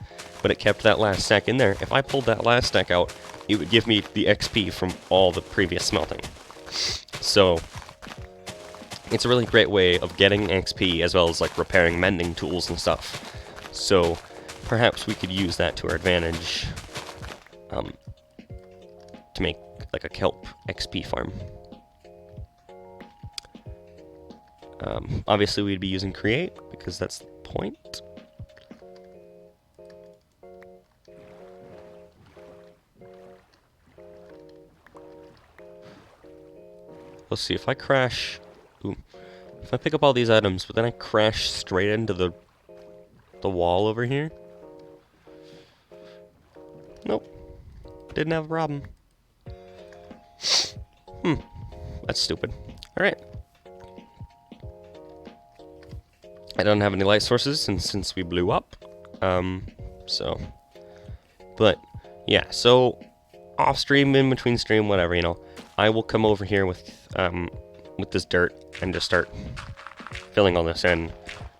but it kept that last stack in there, if I pulled that last stack out, it would give me the XP from all the previous smelting. So it's a really great way of getting XP as well as like repairing mending tools and stuff. So perhaps we could use that to our advantage to make like a kelp XP farm. Obviously we'd be using create because that's the point. Let's see, if I crash... Ooh, if I pick up all these items, but then I crash straight into the wall over here? Nope. Didn't have a problem. That's stupid. Alright. I don't have any light sources since we blew up. So... But, yeah, so... Off stream, in between stream, whatever, you know. I will come over here with this dirt and just start filling all this in,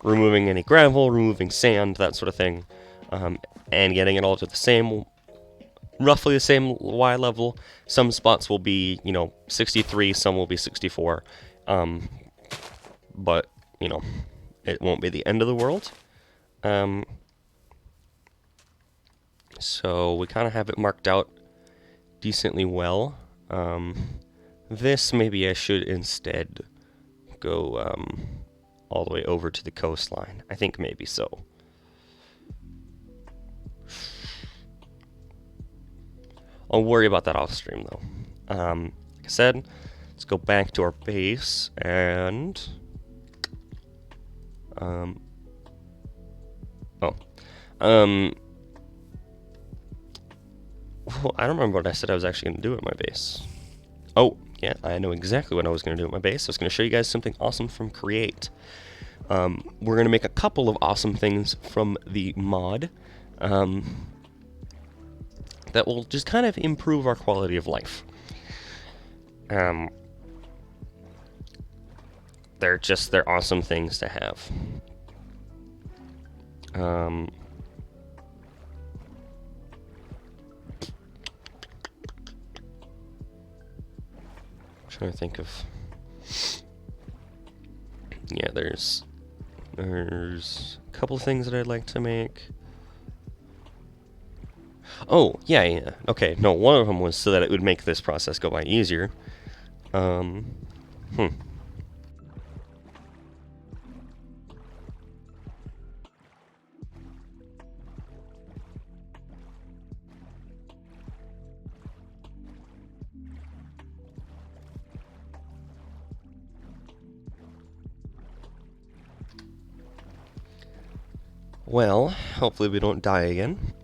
removing any gravel, removing sand, that sort of thing, and getting it all to the same, roughly the same Y level. Some spots will be, you know, 63, some will be 64, but, you know, it won't be the end of the world. So we kind of have it marked out decently well. This maybe I should instead go all the way over to the coastline. I think maybe so. I'll worry about that off stream though. Like I said, let's go back to our base and I don't remember what I said I was actually going to do at my base. Oh, yeah, I know exactly what I was going to do at my base. I was going to show you guys something awesome from Create. We're going to make a couple of awesome things from the mod that will just kind of improve our quality of life. They're awesome things to have. Trying to think of, yeah, there's a couple of things that I'd like to make. Oh, yeah, okay, no, one of them was so that it would make this process go by easier. Well, hopefully we don't die again.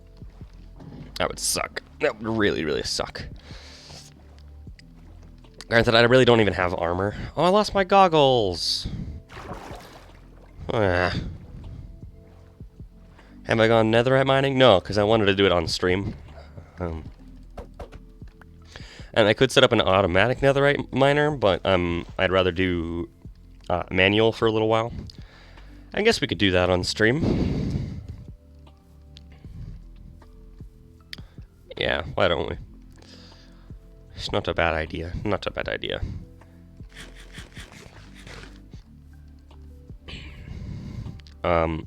That would suck. That would really, really suck. Granted, I really don't even have armor. Oh, I lost my goggles! Have I gone netherite mining? No, because I wanted to do it on stream. And I could set up an automatic netherite miner, but I'd rather do manual for a little while. I guess we could do that on stream. Yeah, why don't we? It's not a bad idea. Not a bad idea. And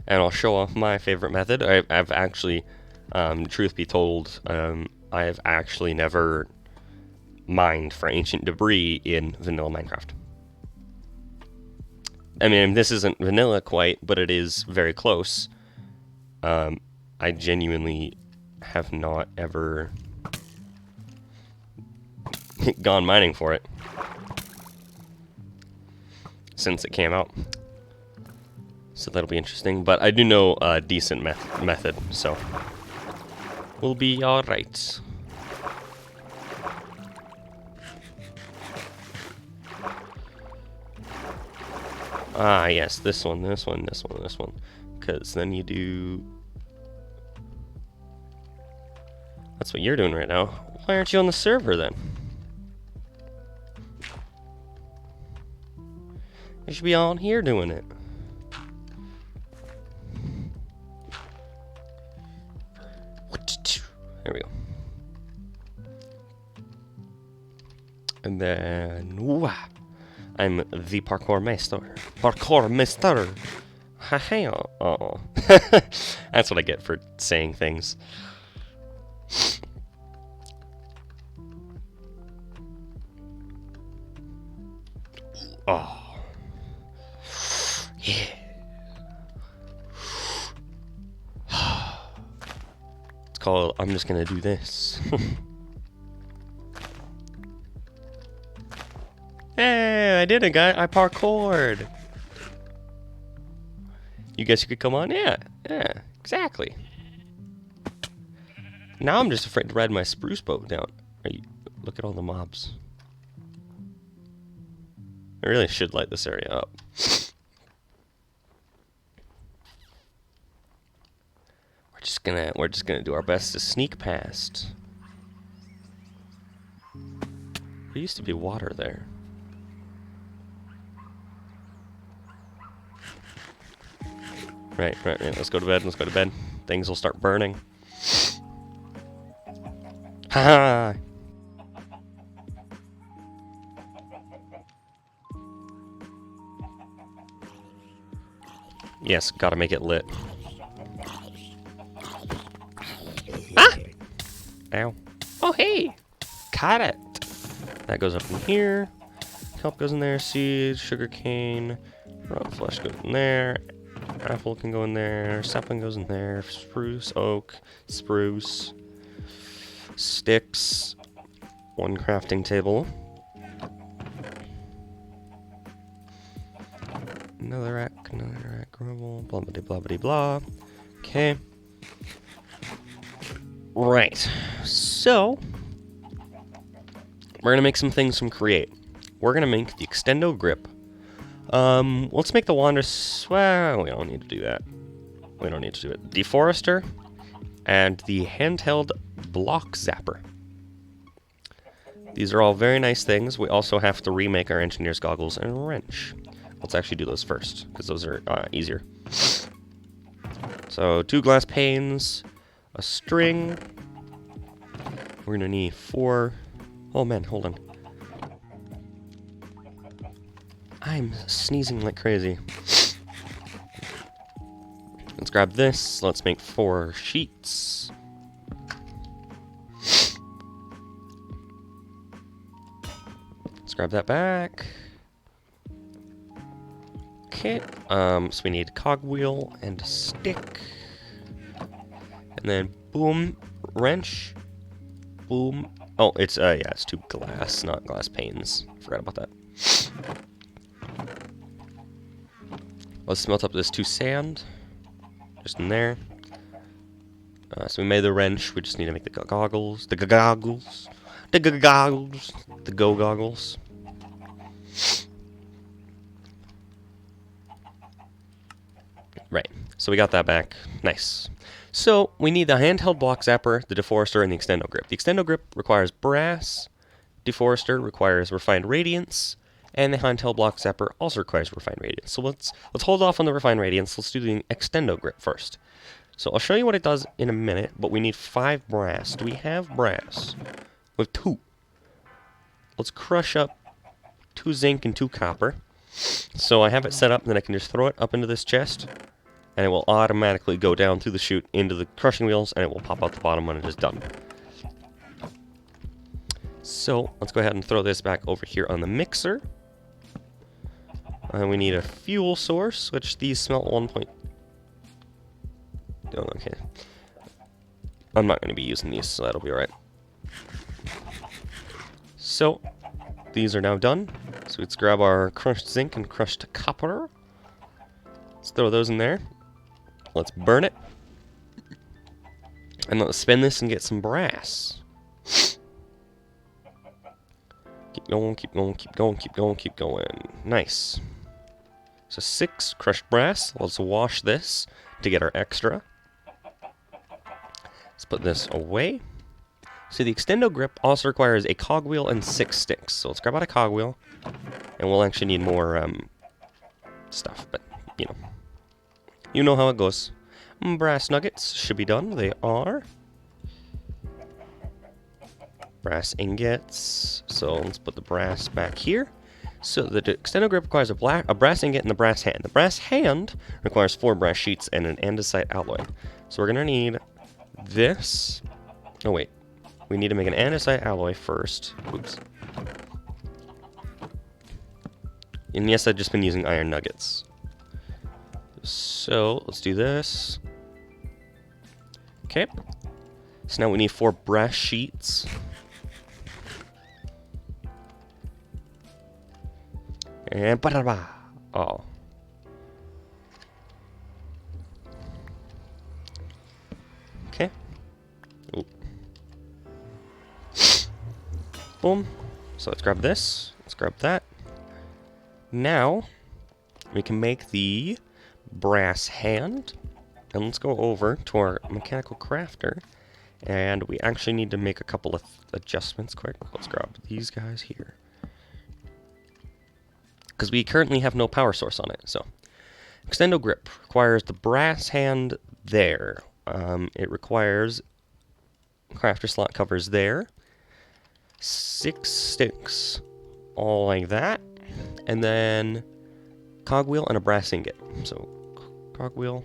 I'll show off my favorite method. I've actually, truth be told, I have actually never mined for ancient debris in vanilla Minecraft. I mean, this isn't vanilla quite, but it is very close. I genuinely have not ever gone mining for it since it came out. So that'll be interesting. But I do know a decent method, so we'll be alright. Ah, yes, this one. Because then you do... That's what you're doing right now. Why aren't you on the server then? You should be on here doing it. There we go. And then... Wah, I'm the parkour master. Parkour master! Haha. Oh. That's what I get for saying things. Oh. Yeah. It's called, I'm just gonna do this. Hey, I did it, guy. I parkoured. You guess you could come on? Yeah, exactly. Now I'm just afraid to ride my spruce boat down. Look at all the mobs. I really should light this area up. We're just gonna do our best to sneak past. There used to be water there. Right. Let's go to bed. Things will start burning. Ha! Yes, gotta make it lit. Ah! Ow. Oh, hey! Caught it! That goes up in here. Kelp goes in there. Seeds, sugar cane, rotten flesh goes in there. Apple can go in there. Sapling goes in there. Spruce, oak, spruce. Sticks. One crafting table. Another rack, gravel, blah blah blah blah blah. Okay. Right. So we're gonna make some things from Create. We're gonna make the Extendo Grip. Let's make the Wander. Well, we don't need to do that. We don't need to do it. Deforester and the handheld block zapper. These are all very nice things. We also have to remake our engineer's goggles and wrench. Let's actually do those first, because those are easier. So, 2 glass panes, a string. We're gonna need 4. Oh man, hold on. I'm sneezing like crazy. Let's grab this. Let's make 4 sheets. Let's grab that back. Okay, so we need a cogwheel and a stick. And then boom, wrench, boom. Oh, it's 2 glass, not glass panes. Forgot about that. Let's smelt up this 2 sand. Just in there. So we made the wrench, we just need to make the goggles. The goggles. The go goggles. Right, so we got that back. Nice. So, we need the handheld block zapper, the deforester, and the extendo grip. The extendo grip requires brass, deforester requires refined radiance, and the handheld block zapper also requires refined radiance. So let's hold off on the refined radiance. Let's do the extendo grip first. So I'll show you what it does in a minute, but we need 5 brass. Do we have brass? We have 2. Let's crush up 2 zinc and 2 copper. So I have it set up, and then I can just throw it up into this chest, and it will automatically go down through the chute into the crushing wheels, and it will pop out the bottom when it is done. So let's go ahead and throw this back over here on the mixer. We need a fuel source, which these smelt 1. Oh, okay. I'm not going to be using these, so that'll be alright. So, these are now done. So let's grab our crushed zinc and crushed copper. Let's throw those in there. Let's burn it. And let's spin this and get some brass. Keep going, keep going, keep going, keep going, keep going. Nice. So 6 crushed brass. Let's wash this to get our extra. Let's put this away. So the extendo grip also requires a cogwheel and 6 sticks. So let's grab out a cogwheel. And we'll actually need more stuff, but you know. You know how it goes. Brass nuggets should be done. They are. Brass ingots. So let's put the brass back here. So the extendo grip requires a brass ingot and a brass hand. The brass hand requires 4 brass sheets and an andesite alloy. So we're going to need this. Oh, wait. We need to make an andesite alloy first. Oops. And yes, I've just been using iron nuggets. So let's do this. Okay. So now we need 4 brass sheets. And ba-da-ba. Oh. Okay. Ooh. Boom. So let's grab this. Let's grab that. Now we can make the brass hand. And let's go over to our mechanical crafter. And we actually need to make a couple of adjustments quick. Let's grab these guys here. Because we currently have no power source on it. So, extendo grip requires the brass hand there. It requires crafter slot covers there. 6 sticks, all like that. And then cogwheel and a brass ingot. So, cogwheel,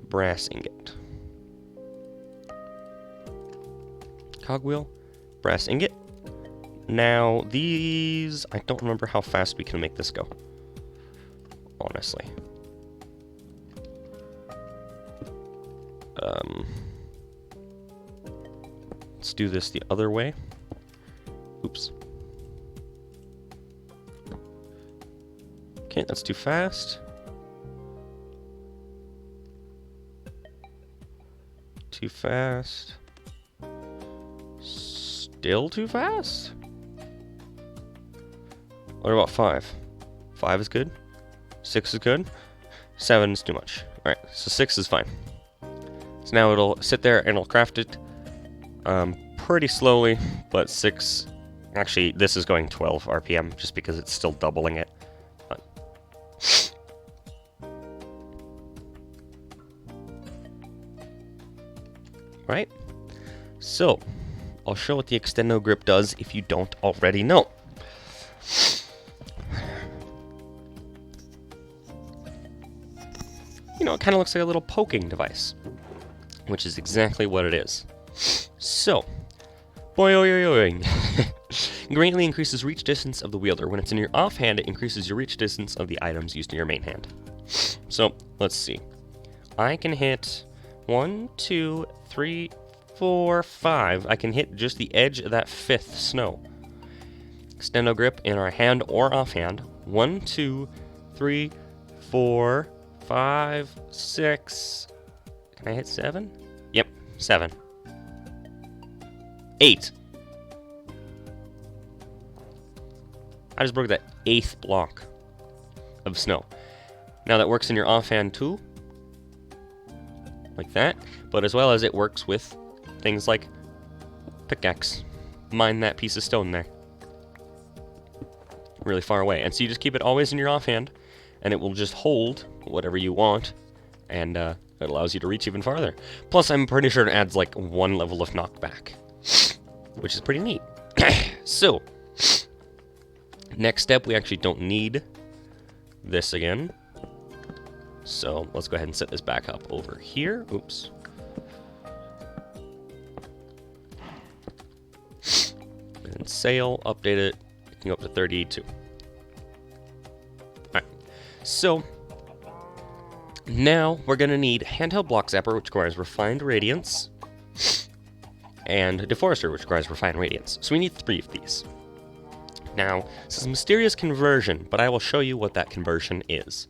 brass ingot. Cogwheel, brass ingot. Now, these... I don't remember how fast we can make this go. Honestly. Let's do this the other way. Oops. Okay, that's too fast. Too fast. Still too fast? What about 5? 5 is good. 6 is good. 7 is too much. Alright, so 6 is fine. So now it'll sit there and it'll craft it pretty slowly, but 6... Actually, this is going 12 RPM just because it's still doubling it. Right? So, I'll show what the extendo grip does if you don't already know. You know, it kind of looks like a little poking device, which is exactly what it is. So, boing. Greatly increases reach distance of the wielder. When it's in your offhand, it increases your reach distance of the items used in your main hand. So, let's see. I can hit 1, 2, 3, 4, 5. I can hit just the edge of that 5th snow. Extendo grip in our hand or offhand. 1, 2, 3, 4, 5, 6. Can I hit 7? Yep, 7. 8. I just broke that 8th block of snow. Now that works in your offhand too. Like that. But as well as it works with things like pickaxe. Mine that piece of stone there. Really far away. And so you just keep it always in your offhand, and it will just hold whatever you want, and it allows you to reach even farther. Plus, I'm pretty sure it adds like 1 level of knockback, which is pretty neat. So, next step, we actually don't need this again. So, let's go ahead and set this back up over here. Oops. And sail, update it. It can go up to 32. Alright. So, Now, we're going to need Handheld Block Zapper, which requires Refined Radiance, and Deforester, which requires Refined Radiance. So we need 3 of these. Now, this is a mysterious conversion, but I will show you what that conversion is.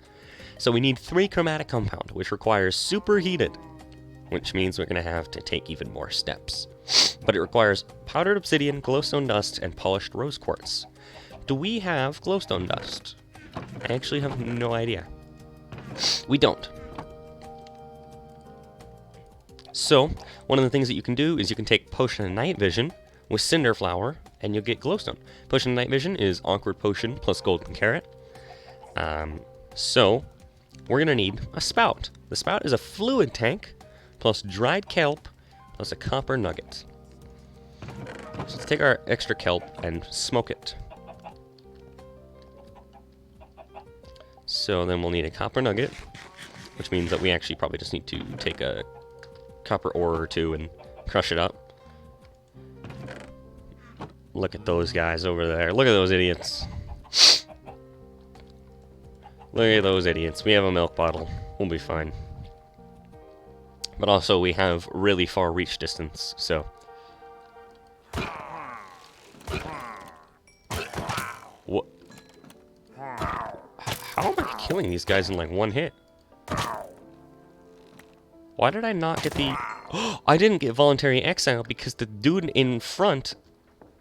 So we need 3 Chromatic Compound, which requires Superheated, which means we're going to have to take even more steps. But it requires Powdered Obsidian, Glowstone Dust, and Polished Rose Quartz. Do we have Glowstone Dust? I actually have no idea. We don't. So, one of the things that you can do is you can take Potion of Night Vision with Cinder Flower, and you'll get Glowstone. Potion of Night Vision is Awkward Potion plus Golden Carrot. So, we're going to need a Spout. The Spout is a Fluid Tank plus Dried Kelp plus a Copper Nugget. So let's take our extra Kelp and smoke it. So then we'll need a Copper Nugget, which means that we actually probably just need to take a copper ore or 2 and crush it up. Look at those guys over there. Look at those idiots. Look at those idiots. We have a milk bottle. We'll be fine. But also we have really far reach distance, so... What? How am I killing these guys in like 1 hit? Why did I not get the... I didn't get Voluntary Exile because the dude in front...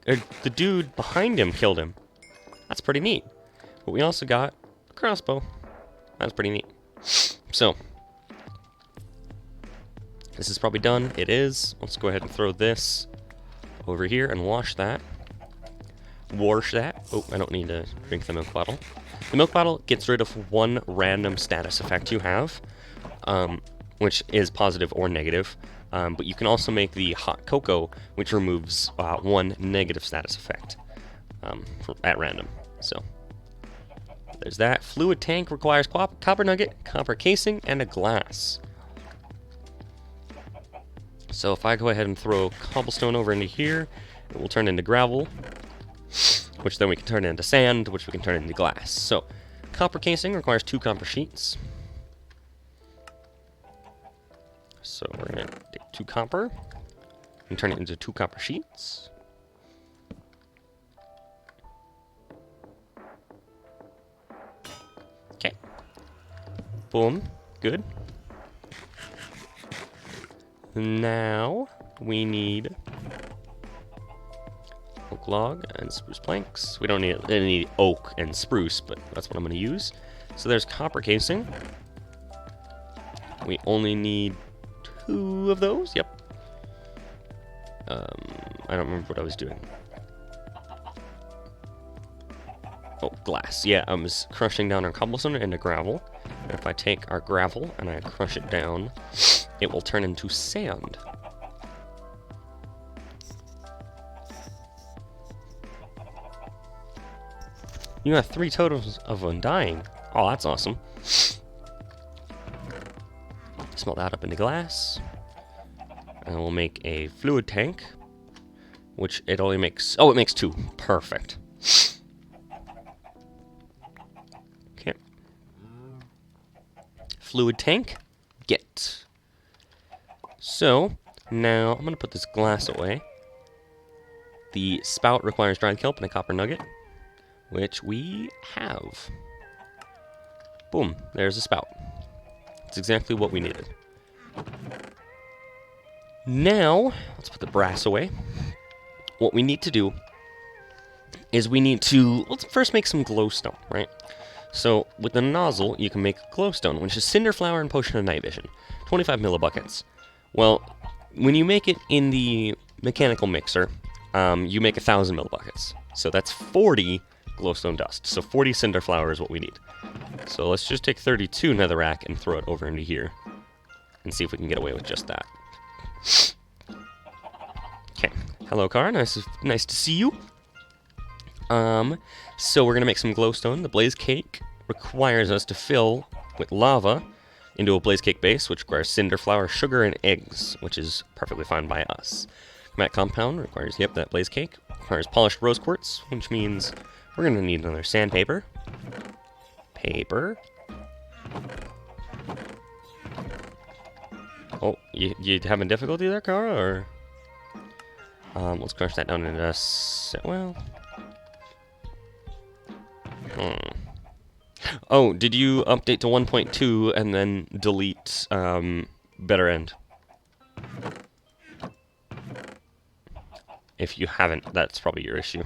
the dude behind him killed him. That's pretty neat. But we also got a crossbow. That's pretty neat. So... this is probably done. It is. Let's go ahead and throw this over here and wash that. Wash that. Oh, I don't need to drink the milk bottle. The milk bottle gets rid of 1 random status effect you have, which is positive or negative. But you can also make the hot cocoa, which removes 1 negative status effect at random. So there's that. Fluid Tank requires Copper Nugget, Copper Casing, and a glass. So if I go ahead and throw cobblestone over into here, it will turn into gravel, which then we can turn into sand, which we can turn into glass. So copper casing requires 2 copper sheets. So we're going to take 2 copper and turn it into 2 copper sheets. Okay. Boom. Good. Now we need oak log and spruce planks. We don't need any oak and spruce, but that's what I'm going to use. So there's copper casing. We only need 2 of those. Yep. I don't remember what I was doing. Oh, glass. Yeah, I was crushing down our cobblestone into gravel. And if I take our gravel and I crush it down, it will turn into sand. You have 3 totals of undying. Oh, that's awesome. Smelt that up into glass. And we'll make a fluid tank, which it only makes... oh, it makes 2. Perfect. Okay. Fluid tank. Get. So, now I'm going to put this glass away. The spout requires dried kelp and a copper nugget, which we have. Boom, there's a spout. It's exactly what we needed. Now, let's put the brass away. What we need to do is let's first make some glowstone, right? So, with the nozzle, you can make glowstone, which is Cinder Flower and Potion of Night Vision. 25 millibuckets. Well, when you make it in the mechanical mixer, you make 1,000 millibuckets. So that's 40 glowstone dust. So 40 Cinder Flower is what we need. So let's just take 32 netherrack and throw it over into here. And see if we can get away with just that. Okay. Hello, Car. Nice to see you. So we're going to make some glowstone. The blaze cake requires us to fill with lava into a blaze cake base, which requires cinder flower, sugar, and eggs, which is perfectly fine by us. Matte compound requires, that blaze cake. Requires polished rose quartz, which means we're going to need another sandpaper. Paper. Oh, you having difficulty there, Kara, or? Let's crush that down into well. Oh, did you update to 1.2 and then delete Better End? If you haven't, that's probably your issue.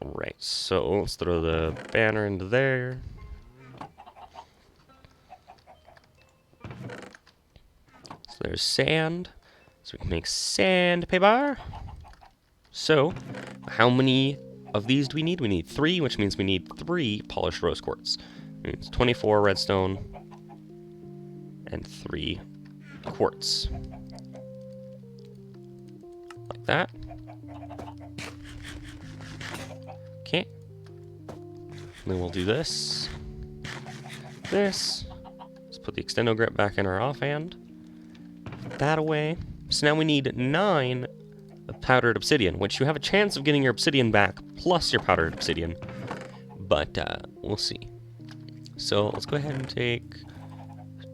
Right, so let's throw the banner into there. So there's sand. So we can make sandpaper. So, how many of these do we need? We need 3, which means we need 3 polished rose quartz. It's 24 redstone and 3 quartz. Like that. Okay. Then we'll do this. This. Let's put the extendo grip back in our offhand. Put that away. So now we need 9 of powdered obsidian, which you have a chance of getting your obsidian back plus your powdered obsidian. But we'll see. So let's go ahead and take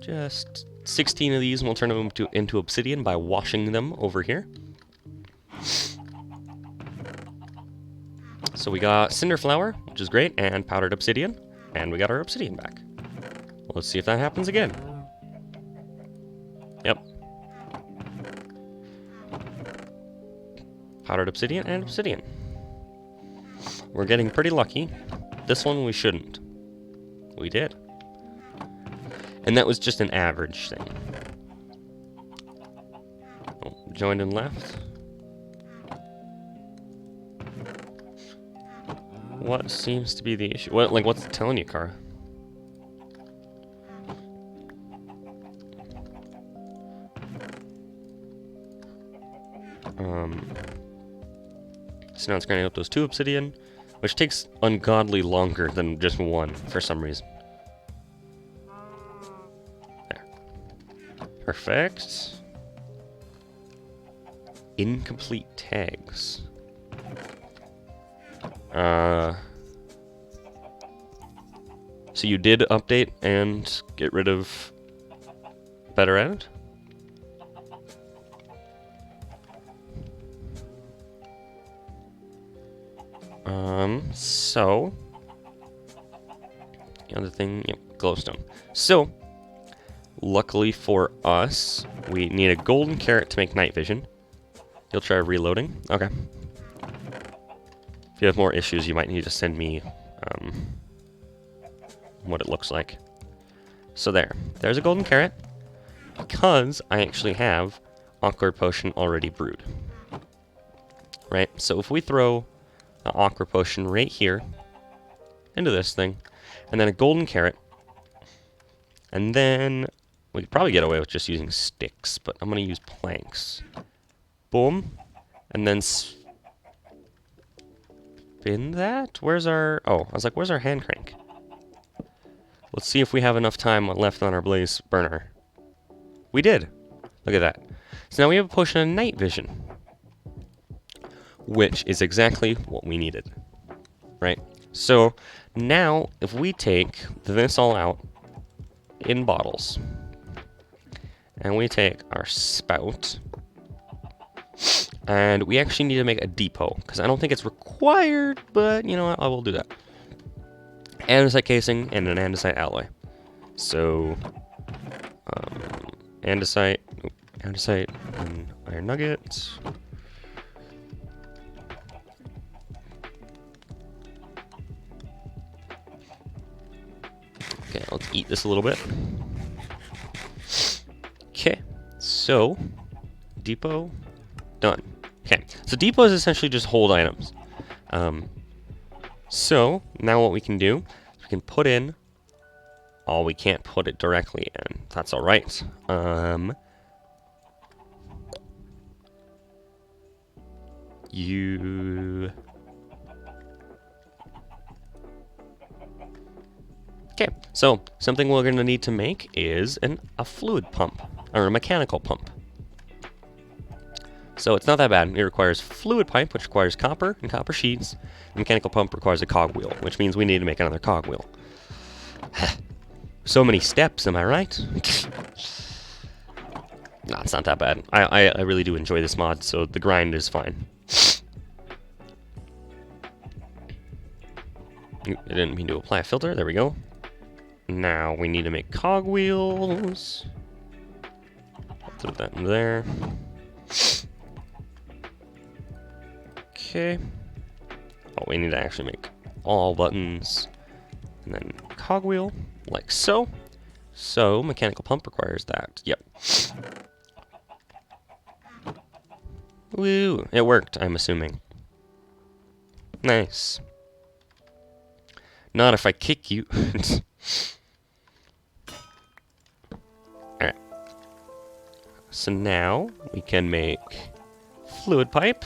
just 16 of these and we'll turn them into obsidian by washing them over here. So we got cinder flower, which is great, and powdered obsidian, and we got our obsidian back. Let's see if that happens again. Yep. Powdered obsidian and obsidian. We're getting pretty lucky. This one we shouldn't. We did. And that was just an average thing. Oh, joined and left. What seems to be the issue? What, like, what's it telling you, Kara? So now it's grinding up those 2 obsidian, which takes ungodly longer than just 1 for some reason. There. Perfect. Incomplete tags. So you did update and get rid of Better End? So the other thing, yep, glowstone. So luckily for us, we need a golden carrot to make night vision. You'll try reloading. Okay. If you have more issues, you might need to send me what it looks like. So there's a golden carrot, because I actually have awkward potion already brewed. Right? So if we throw an awkward potion right here into this thing, and then a golden carrot, and then we could probably get away with just using sticks, but I'm going to use planks. Boom. And then spin that? Where's our... Oh, I was like, where's our hand crank? Let's see if we have enough time left on our blaze burner. We did. Look at that. So now we have a potion of night vision, which is exactly what we needed. Right? So now if we take this all out in bottles, and we take our spout, and we actually need to make a depot, because I don't think it's required, but you know what, I will do that. Andesite casing and an andesite alloy. So, andesite and iron nuggets. Okay, let's eat this a little bit. Okay, so depot done. Okay, so depot is essentially just hold items. So now what we can do is we can put in. Oh, we can't put it directly in. That's all right. Okay, so something we're going to need to make is a fluid pump, or a mechanical pump. So it's not that bad. It requires fluid pipe, which requires copper and copper sheets. The mechanical pump requires a cogwheel, which means we need to make another cogwheel. So many steps, am I right? Nah, it's not that bad. I really do enjoy this mod, so the grind is fine. I didn't mean to apply a filter. There we go. Now we need to make cogwheels. Throw that in there. Okay. Oh, we need to actually make all buttons. And then cogwheel, like so. So, mechanical pump requires that. Yep. Woo! It worked, I'm assuming. Nice. Not if I kick you. Alright. So now, we can make fluid pipe,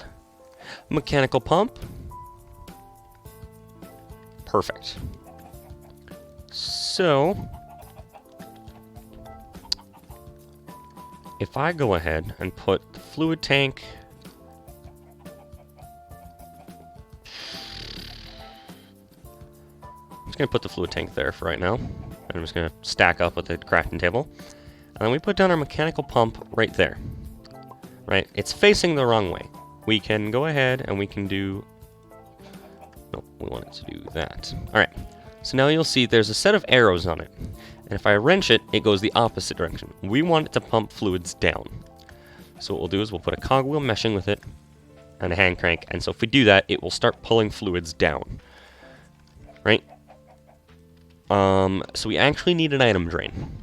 mechanical pump. Perfect. So, if I go ahead and put the fluid tank I'm just going to put the fluid tank there for right now. I'm just going to stack up with the crafting table. And then we put down our mechanical pump right there. Right? It's facing the wrong way. We can go ahead and we can do... No, we want it to do that. Alright. So now you'll see there's a set of arrows on it. And if I wrench it, it goes the opposite direction. We want it to pump fluids down. So what we'll do is we'll put a cogwheel meshing with it and a hand crank. And so if we do that, it will start pulling fluids down. Right? So we actually need an item drain.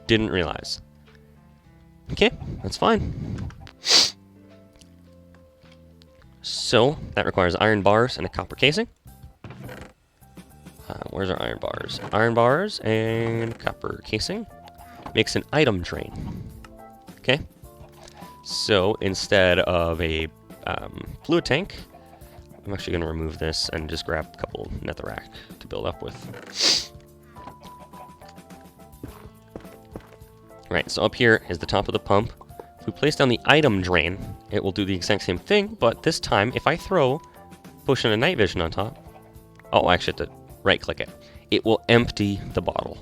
Didn't realize. Okay, that's fine. So, that requires iron bars and a copper casing. Where's our iron bars? Iron bars and copper casing makes an item drain. Okay. So, instead of a fluid tank, I'm actually going to remove this and just grab a couple netherrack to build up with. Right, so up here is the top of the pump. If we place down the item drain, it will do the exact same thing, but this time, if I throw potion of night vision on top, oh, I actually have to right-click it. It will empty the bottle.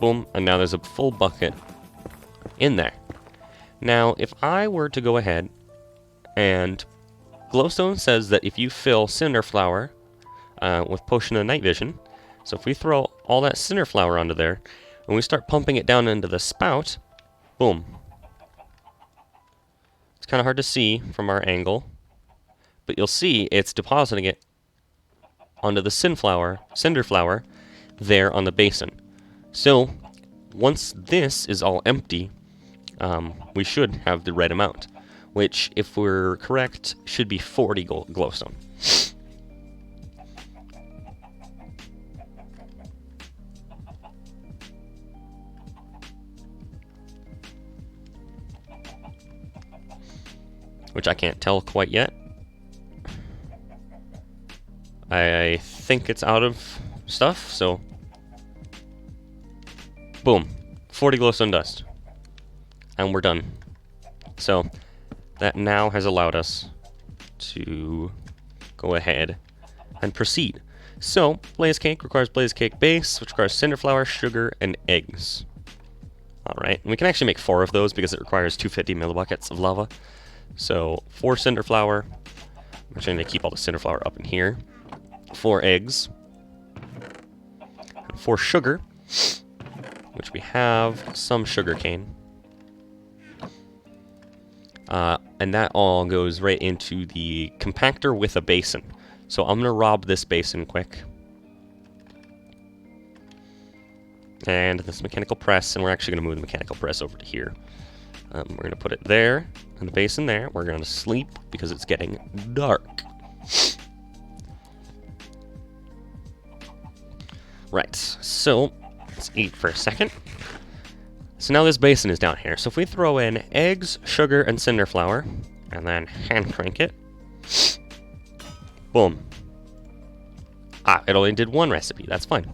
Boom, and now there's a full bucket in there. Now, if I were to go ahead and Glowstone says that if you fill Cinder Flower with potion of night vision, so if we throw all that Cinder Flower onto there, and we start pumping it down into the spout, boom. It's kind of hard to see from our angle, but you'll see it's depositing it onto the Cinder Flower there on the basin. So, once this is all empty, we should have the right amount, which, if we're correct, should be 40 glowstone. Which I can't tell quite yet. I think it's out of stuff, so... Boom. 40 glowstone dust. And we're done. So, that now has allowed us to go ahead and proceed. So, Blaze Cake requires Blaze Cake base, which requires Cinder Flower, sugar, and eggs. Alright, and we can actually make 4 of those because it requires 250 millibuckets of lava. So, 4 Cinder Flower. I'm actually going to keep all the Cinder Flower up in here. 4 eggs. And 4 sugar, which we have some sugar cane. And that all goes right into the compactor with a basin. So I'm going to rob this basin quick. And this mechanical press, and we're actually going to move the mechanical press over to here. We're going to put it there, and the basin there. We're going to sleep because it's getting dark. Right, so let's eat for a second. So now this basin is down here. So if we throw in eggs, sugar, and Cinder Flower, and then hand crank it, boom. Ah, it only did 1 recipe. That's fine.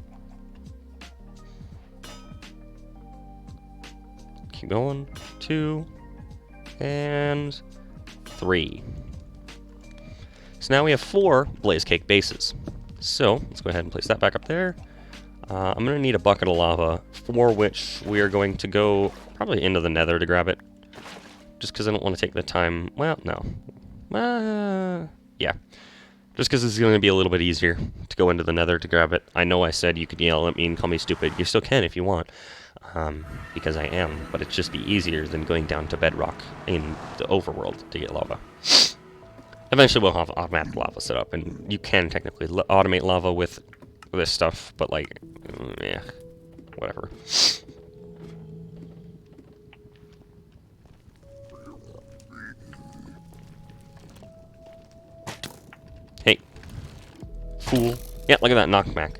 Keep going. 2 and 3. So now we have 4 Blaze Cake bases. So let's go ahead and place that back up there. I'm going to need a bucket of lava, for which we are going to go probably into the nether to grab it. Just because I don't want to take the time. Well, no. Yeah. Just because it's going to be a little bit easier to go into the nether to grab it. I know I said you could yell at me and call me stupid. You still can if you want. Because I am. But it'd just be easier than going down to bedrock in the overworld to get lava. Eventually we'll have automatic lava set up. And you can technically automate lava with this stuff. But like, yeah. Whatever. Hey. Fool. Yeah, look at that knockback.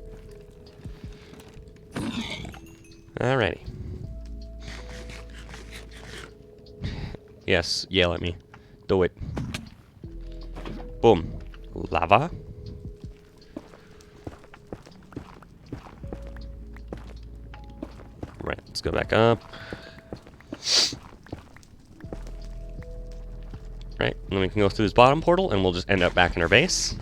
Alrighty. Yes, yell at me. Do it. Boom. Lava. Right, let's go back up. Right, and then we can go through this bottom portal and we'll just end up back in our base.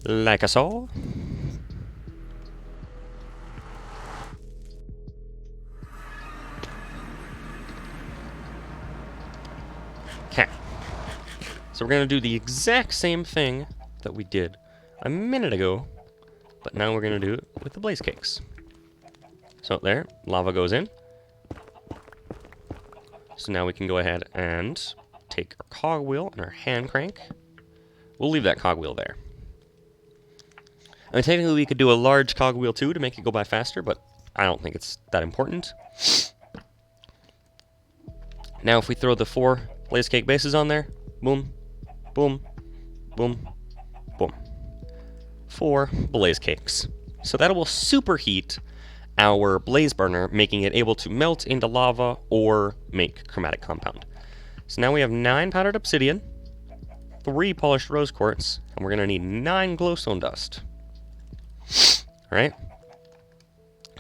Like I saw. Okay. So we're going to do the exact same thing that we did a minute ago, but now we're going to do it with the blaze cakes. So there, lava goes in. So now we can go ahead and take our cogwheel and our hand crank. We'll leave that cogwheel there. I mean, technically we could do a large cogwheel too to make it go by faster, but I don't think it's that important. Now if we throw the 4 blaze cake bases on there, boom, boom, boom, boom. 4 blaze cakes. So that will superheat our blaze burner, making it able to melt into lava or make chromatic compound. So now we have 9 powdered obsidian, 3 polished rose quartz, and we're going to need 9 glowstone dust. Alright.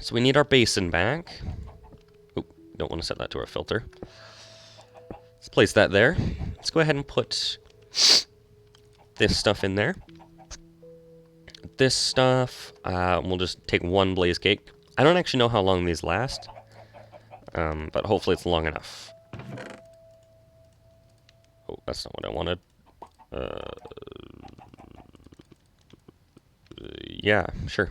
So we need our basin back. Oop, don't want to set that to our filter. Let's place that there. Let's go ahead and put this stuff in there. This stuff, we'll just take 1 blaze cake. I don't actually know how long these last, but hopefully it's long enough. Oh, that's not what I wanted. Yeah, sure.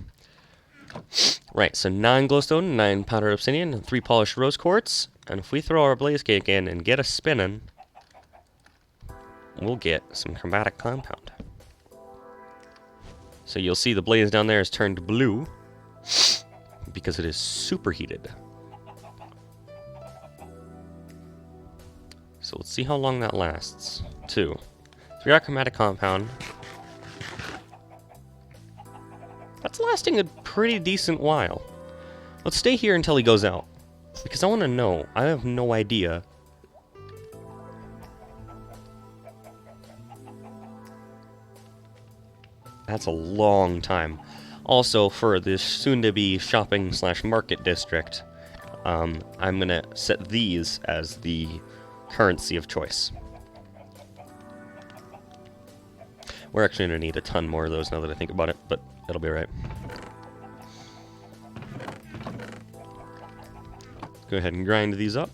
Right, so 9 glowstone, 9 powdered obsidian, and 3 polished rose quartz. And if we throw our blaze cake in and get a spinning, we'll get some chromatic compound. So you'll see the blaze down there is turned blue because it is superheated. So let's see how long that lasts. 2. So we got chromatic compound. That's lasting a pretty decent while. Let's stay here until he goes out, because I want to know. I have no idea. That's a long time. Also, for this soon-to-be shopping/market district, I'm going to set these as the currency of choice. We're actually going to need a ton more of those now that I think about it, but it'll be right. Go ahead and grind these up.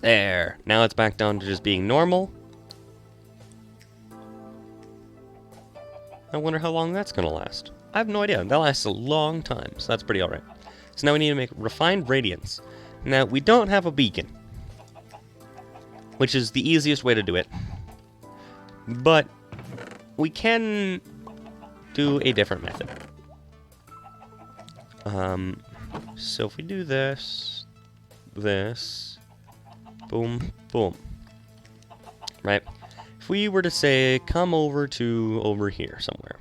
There. Now it's back down to just being normal. I wonder how long that's going to last. I have no idea. That lasts a long time, so that's pretty alright. So now we need to make refined radiance. Now, we don't have a beacon, which is the easiest way to do it. But we can do a different method. So if we do this, boom, boom, right? If we were to say, come over to over here somewhere,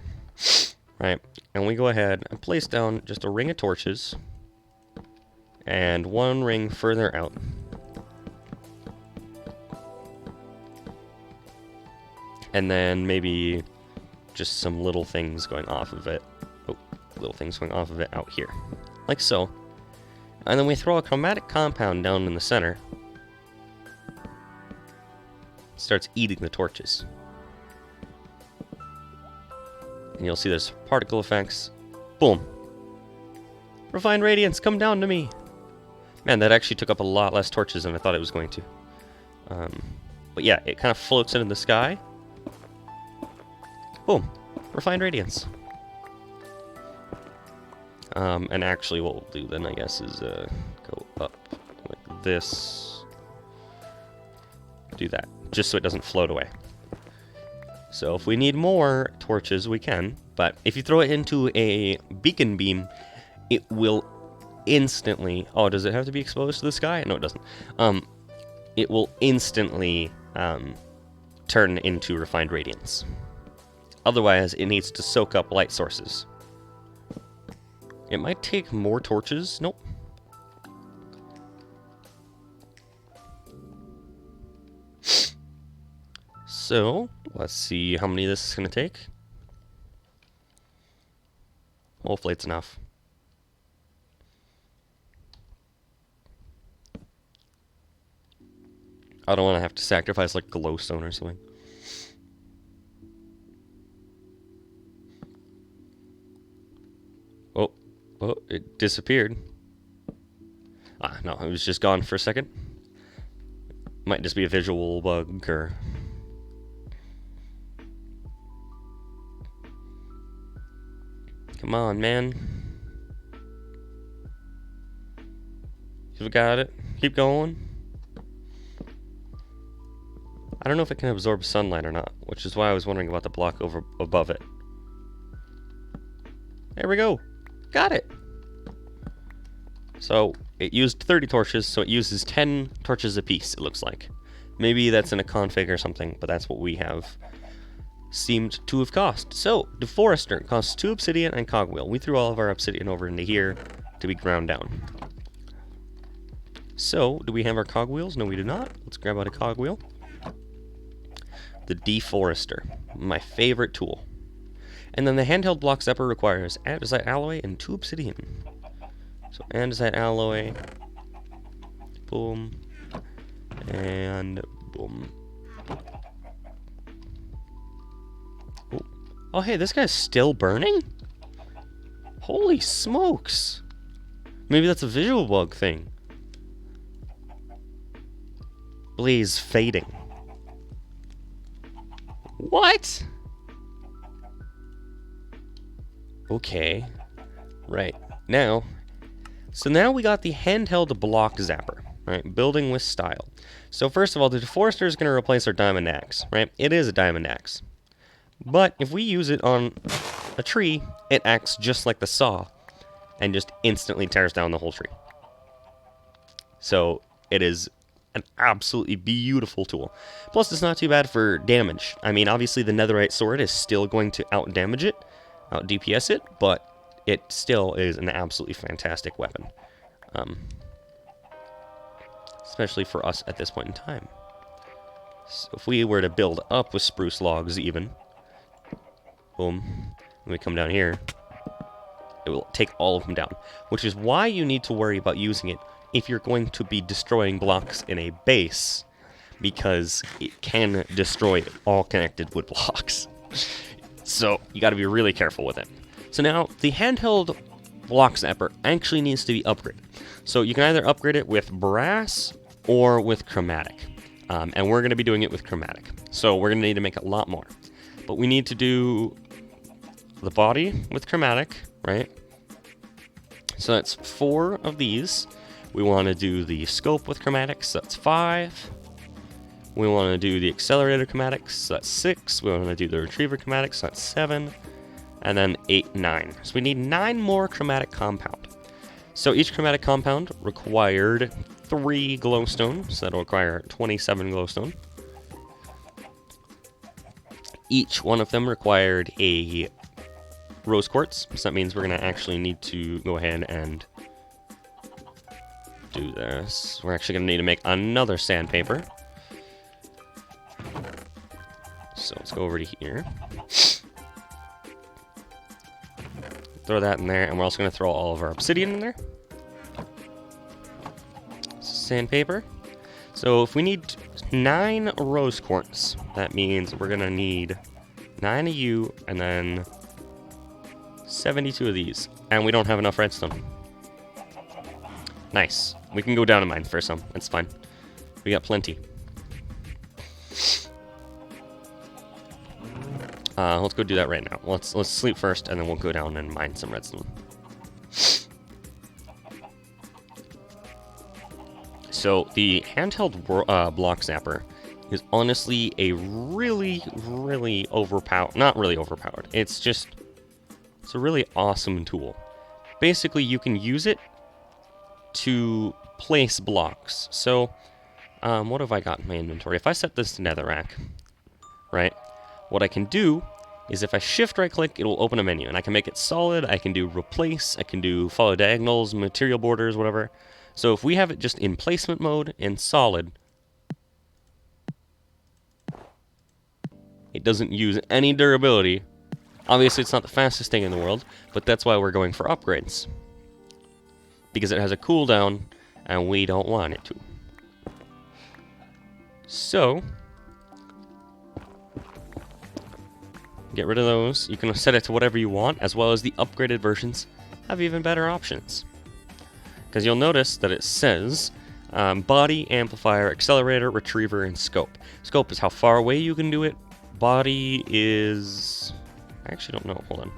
right? And we go ahead and place down just a ring of torches and 1 ring further out. And then maybe just some little things going off of it. Oh, little things going off of it out here. Like so. And then we throw a chromatic compound down in the center. starts eating the torches. And you'll see there's particle effects. Boom. Refined radiance, come down to me. Man, that actually took up a lot less torches than I thought it was going to. But yeah, it kind of floats into the sky. Boom. Refined radiance. And actually what we'll do then, I guess, is go up like this. Do that, just so it doesn't float away. So if we need more torches, we can. But if you throw it into a beacon beam, it will instantly... Oh, does it have to be exposed to the sky? No, it doesn't. It will instantly turn into refined radiance. Otherwise, it needs to soak up light sources. It might take more torches. Nope. So, let's see how many this is going to take. Hopefully it's enough. I don't want to have to sacrifice like glowstone or something. Oh, it disappeared. Ah, no, it was just gone for a second. Might just be a visual bug or... Come on, man. You've got it. Keep going. I don't know if it can absorb sunlight or not, which is why I was wondering about the block over above it. There we go. Got it. So it used 30 torches, so it uses 10 torches apiece, it looks like. Maybe that's in a config or something, but that's what we have seemed to have cost. So, Deforester costs 2 obsidian and cogwheel. We threw all of our obsidian over into here to be ground down. So, do we have our cogwheels? No, we do not. Let's grab out a cogwheel. The Deforester, my favorite tool. And then the handheld block zapper requires andesite alloy and 2 obsidian. So andesite alloy, boom, and boom. Oh, hey, this guy's still burning? Holy smokes. Maybe that's a visual bug thing. Blaze fading. What? Okay. Right. Now, so now we got the handheld block zapper, right? Building with style. So first of all, the Deforester is going to replace our diamond axe, right? It is a diamond axe. But if we use it on a tree, it acts just like the saw and just instantly tears down the whole tree. So it is an absolutely beautiful tool. Plus, it's not too bad for damage. I mean, obviously the netherite sword is still going to out-damage it, out-DPS it, but it still is an absolutely fantastic weapon. Especially for us at this point in time. So if we were to build up with spruce logs even, boom, when we come down here, it will take all of them down. Which is why you need to worry about using it if you're going to be destroying blocks in a base, because it can destroy all connected wood blocks. So you got to be really careful with it. So now the handheld block zapper actually needs to be upgraded. So you can either upgrade it with brass or with chromatic. And we're going to be doing it with chromatic. So we're going to need to make a lot more. But we need to do the body with chromatic, right? So that's 4 of these. We want to do the scope with chromatics, so that's 5. We want to do the accelerator chromatics, so that's 6. We want to do the retriever chromatics, so that's 7. And then 8, 9. So we need 9 more chromatic compound. So each chromatic compound required 3 glowstone, so that'll require 27 glowstone. Each one of them required a rose quartz, so that means we're going to actually need to go ahead and do this. We're actually going to need to make another sandpaper. So let's go over to here. Throw that in there, and we're also going to throw all of our obsidian in there. Sandpaper. So if we need 9 rose quartz. That means we're gonna need 9 of you and then 72 of these. And we don't have enough redstone. Nice. We can go down and mine for some. That's fine. We got plenty. Let's go do that right now. Let's sleep first, and then we'll go down and mine some redstone. So the handheld block zapper is honestly a really, really overpowered. Not really overpowered. It's a really awesome tool. Basically, you can use it to place blocks. So, what have I got in my inventory? If I set this to netherrack, right? What I can do is if I shift right click, it'll open a menu, and I can make it solid. I can do replace, I can do follow diagonals, material borders, whatever. So if we have it just in placement mode and solid, it doesn't use any durability. Obviously, it's not the fastest thing in the world, but that's why we're going for upgrades. Because it has a cooldown, and we don't want it to. So, get rid of those. You can set it to whatever you want, as well as the upgraded versions have even better options. Because you'll notice that it says body, amplifier, accelerator, retriever, and scope. Scope is how far away you can do it. Body is... I actually don't know. Hold on.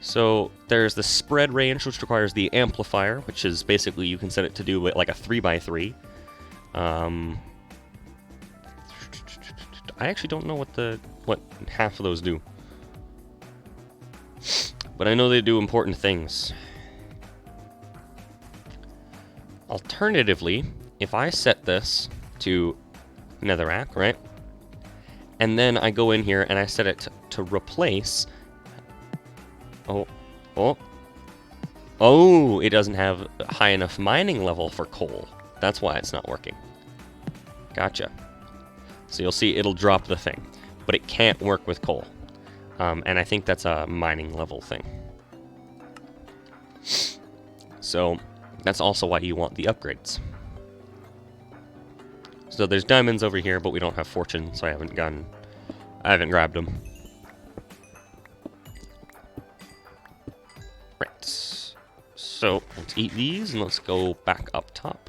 So there's the spread range, which requires the amplifier, which is basically you can set it to do like a 3x3. I actually don't know what half of those do. But I know they do important things. Alternatively, if I set this to netherrack, right? And then I go in here and I set it to replace. Oh, it doesn't have a high enough mining level for coal. That's why it's not working. Gotcha. So you'll see it'll drop the thing, but it can't work with coal. And I think that's a mining level thing. So that's also why you want the upgrades. So there's diamonds over here, but we don't have fortune, so I haven't grabbed them. Right. So let's eat these and let's go back up top.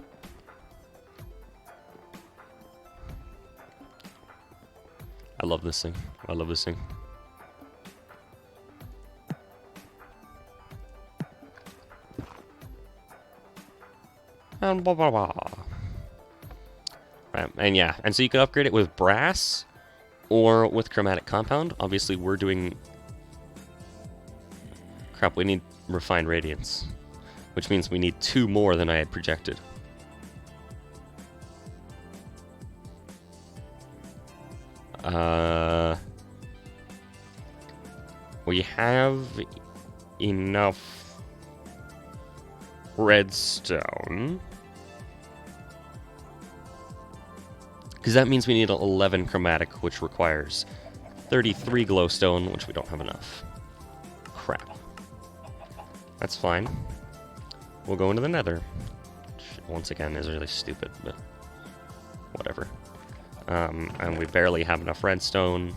I love this thing. I love this thing. And blah blah blah. Right, and yeah, and so you can upgrade it with brass or with chromatic compound. Obviously, we're doing... Crap, we need refined radiance, which means we need 2 more than I had projected. We have enough redstone. Because that means we need 11 chromatic, which requires 33 glowstone, which we don't have enough. Crap. That's fine. We'll go into the nether. Which, once again, is really stupid, but whatever. And we barely have enough redstone.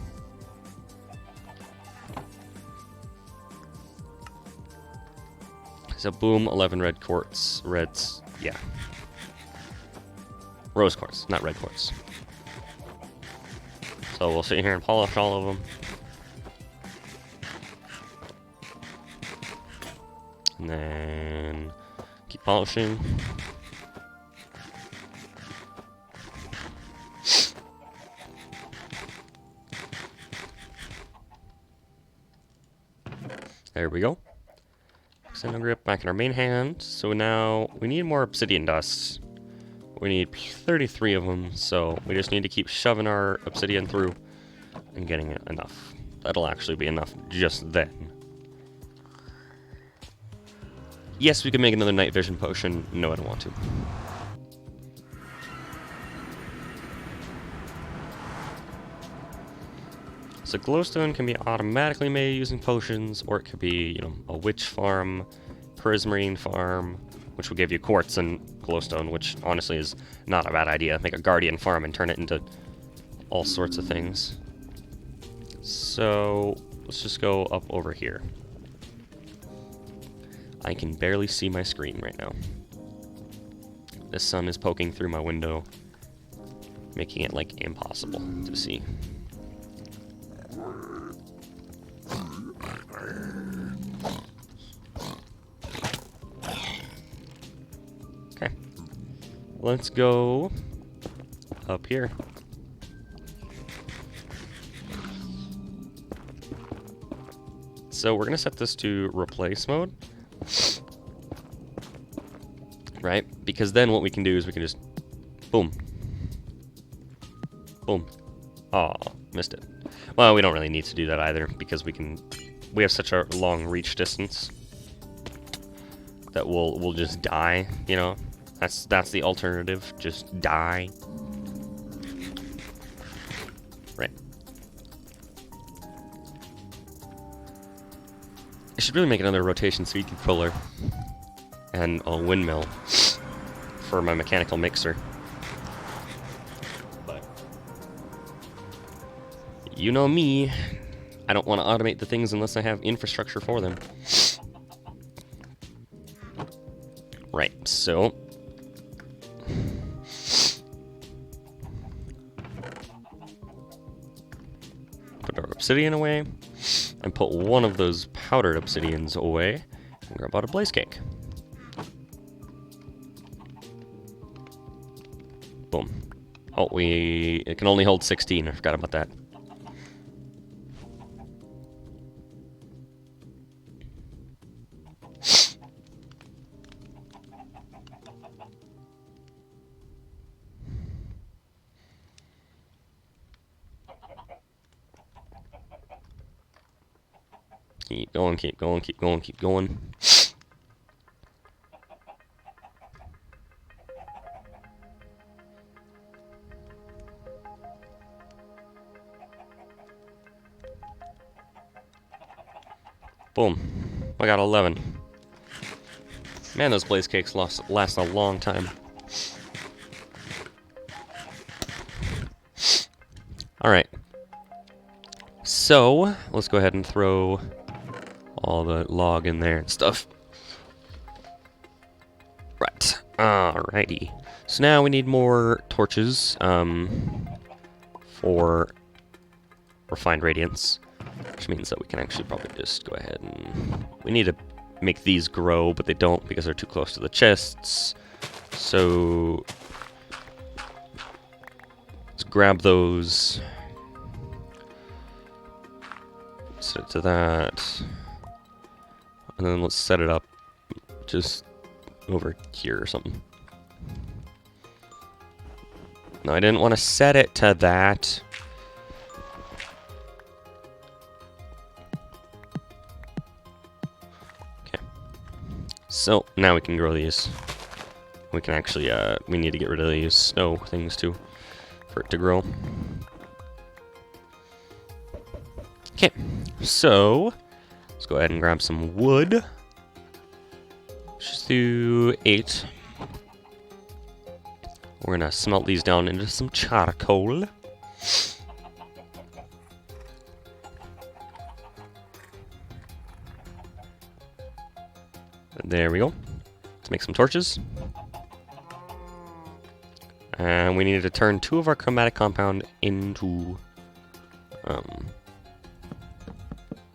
So boom, 11 red quartz. Reds, yeah. Rose quartz, not red quartz. So we'll sit here and polish all of them. And then keep polishing. There we go. Extended grip back in our main hand. So now we need more obsidian dust. We need 33 of them, so we just need to keep shoving our obsidian through and getting it enough. That'll actually be enough just then. Yes, we can make another night vision potion. No, I don't want to. So glowstone can be automatically made using potions, or it could be, you know, a witch farm, prismarine farm, which will give you quartz and glowstone, which honestly is not a bad idea. Make a guardian farm and turn it into all sorts of things. So let's just go up over here. I can barely see my screen right now. The sun is poking through my window, making it like impossible to see. Okay, let's go up here. So we're gonna set this to replace mode. Right? Because then what we can do is we can just boom. Boom. Aw, missed it. Well, we don't really need to do that either because we have such a long reach distance that we'll just die, you know? That's the alternative. Just die. Right. I should really make another rotation speed controller and a windmill for my mechanical mixer. But you know me, I don't want to automate the things unless I have infrastructure for them. Right, so put our obsidian away and put one of those powdered obsidians away and grab out a blaze cake. Boom. Oh, it can only hold 16. I forgot about that. Keep going, keep going, keep going, keep going. Boom. I got 11. Man, those blaze cakes last a long time. Alright. So, let's go ahead and throw all the log in there and stuff. Right. Alrighty. So now we need more torches for refined radiance. Which means that we can actually probably just go ahead and... We need to make these grow, but they don't because they're too close to the chests. So... let's grab those. Set it to that. And then let's set it up just over here or something. No, I didn't want to set it to that. So, now we can grow these. We can actually, we need to get rid of these snow things too, for it to grow. Okay, so, let's go ahead and grab some wood. Just do 8. We're gonna smelt these down into some charcoal. There we go. Let's make some torches. And we need to turn 2 of our chromatic compound into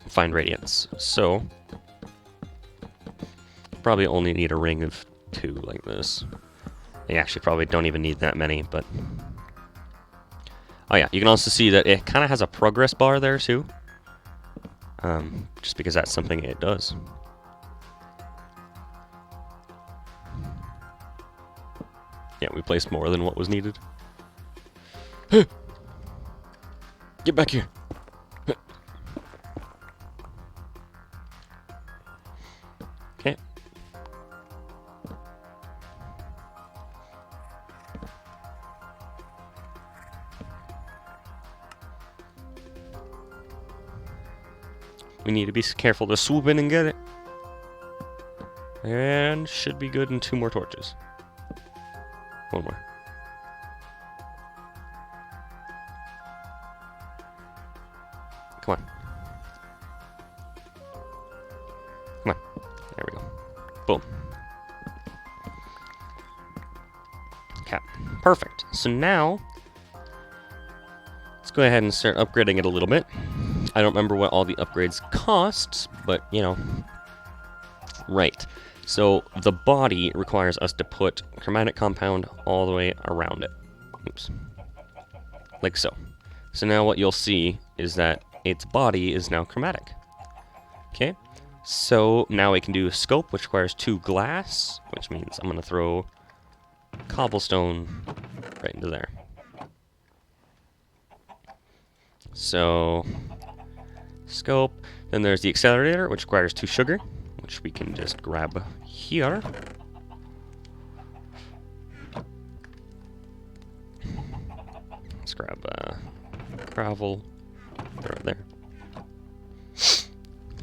fine radiance. So probably only need a ring of 2 like this. You actually probably don't even need that many, but oh yeah, you can also see that it kind of has a progress bar there too. Just because that's something it does. Yeah, we placed more than what was needed. Get back here. Okay. We need to be careful to swoop in and get it. And should be good in 2 more torches. 1 more. Come on. Come on. There we go. Boom. Okay. Perfect. So now, let's go ahead and start upgrading it a little bit. I don't remember what all the upgrades cost, but, you know. Right. So the body requires us to put chromatic compound all the way around it. Oops. Like so. So now what you'll see is that its body is now chromatic. Okay. So now we can do a scope, which requires 2 glass, which means I'm going to throw cobblestone right into there. So, scope. Then there's the accelerator, which requires 2 sugar, which we can just grab here. Let's grab gravel. Throw it there.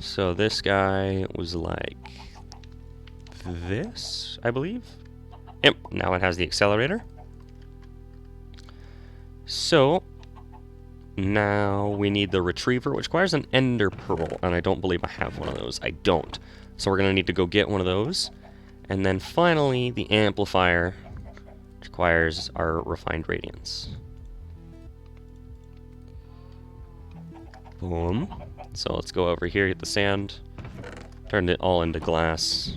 So this guy was like this, I believe. Yep, now it has the accelerator. So now we need the retriever, which requires an ender pearl, and I don't believe I have one of those. I don't. So we're going to need to go get one of those. And then finally, the amplifier, which requires our refined radiance. Boom. So let's go over here, get the sand, turn it all into glass.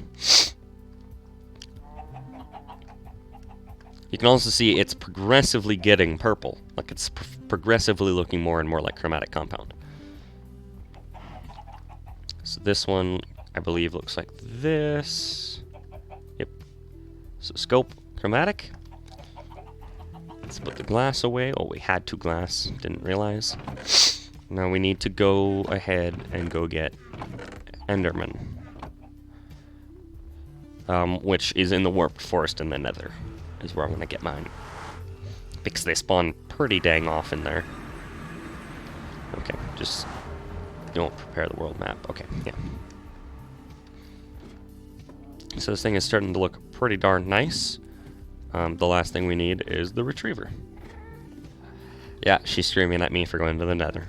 You can also see it's progressively getting purple. Like it's progressively looking more and more like chromatic compound. So this one, I believe, looks like this. Yep. So scope, chromatic. Let's put the glass away. Oh, we had 2 glass. Didn't realize. Now we need to go ahead and go get Enderman. Which is in the Warped Forest in the Nether. Is where I'm going to get mine. Because they spawn pretty dang often there. Okay, just don't prepare the world map. Okay, yeah. So this thing is starting to look pretty darn nice. The last thing we need is the retriever. Yeah, she's screaming at me for going to the Nether.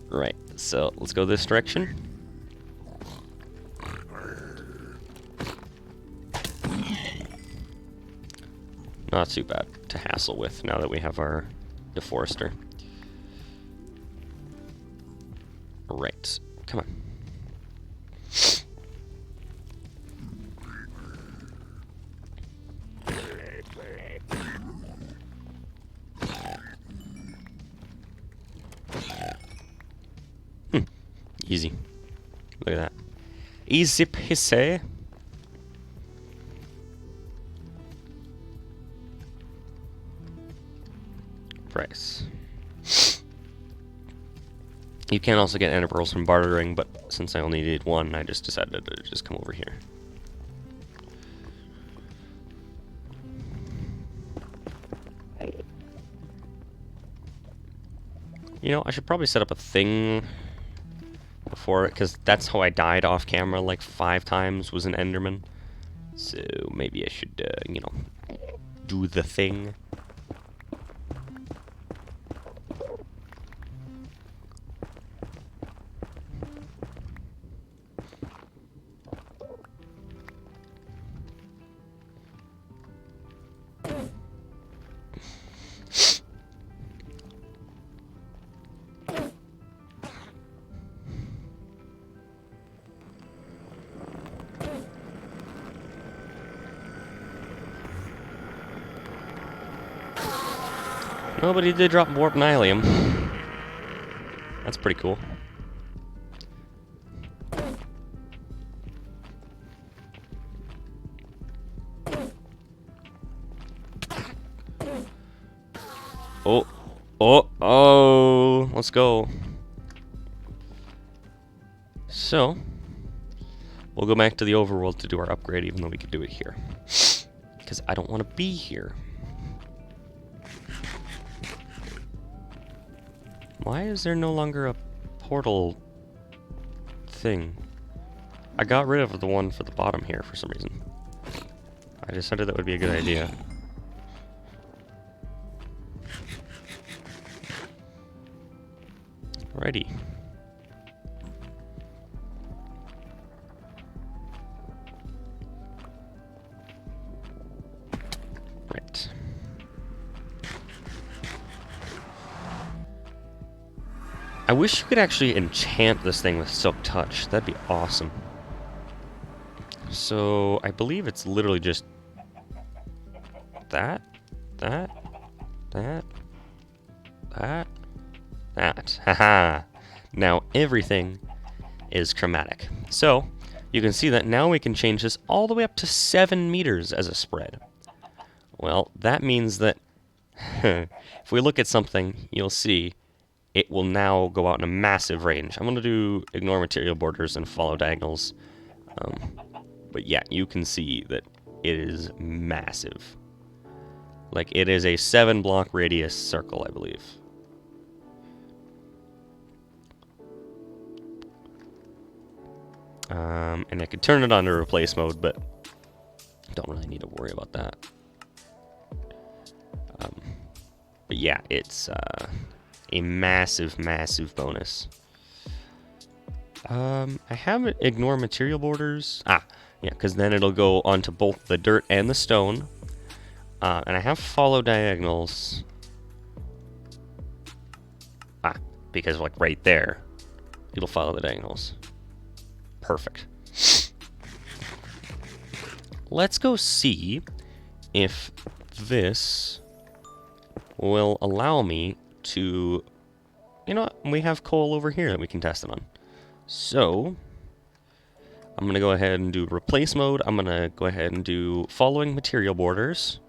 Right, so let's go this direction. Not too bad to hassle with now that we have our deforester. Right, come on. Easy. Look at that. Easy peasy. Price. You can also get ender pearls from bartering, but since I only needed 1, I just decided to just come over here. You know, I should probably set up a thing before it, because that's how I died off camera like 5 times, was an Enderman. So maybe I should, you know, do the thing. Oh, but he did drop warp Nylium. That's pretty cool. Oh, oh, oh, let's go. So, we'll go back to the overworld to do our upgrade, even though we could do it here. Because I don't want to be here. Why is there no longer a portal thing? I got rid of the one for the bottom here for some reason. I decided that would be a good idea. Alrighty. Right. I wish you could actually enchant this thing with Silk Touch. That'd be awesome. So, I believe it's literally just that. Haha. Now everything is chromatic. So, you can see that now we can change this all the way up to 7 meters as a spread. Well, that means that if we look at something, you'll see it will now go out in a massive range. I'm going to do ignore material borders and follow diagonals. But yeah, you can see that it is massive. Like, it is a 7-block radius circle, I believe. And I could turn it on to replace mode, but don't really need to worry about that. But yeah, it's a massive, massive bonus. I have ignore material borders. Yeah, because then it'll go onto both the dirt and the stone. And I have follow diagonals. Because like right there, it'll follow the diagonals. Perfect. Let's go see if this will allow me to... You know what? We have coal over here that we can test it on. So, I'm going to go ahead and do replace mode. I'm going to go ahead and do following material borders.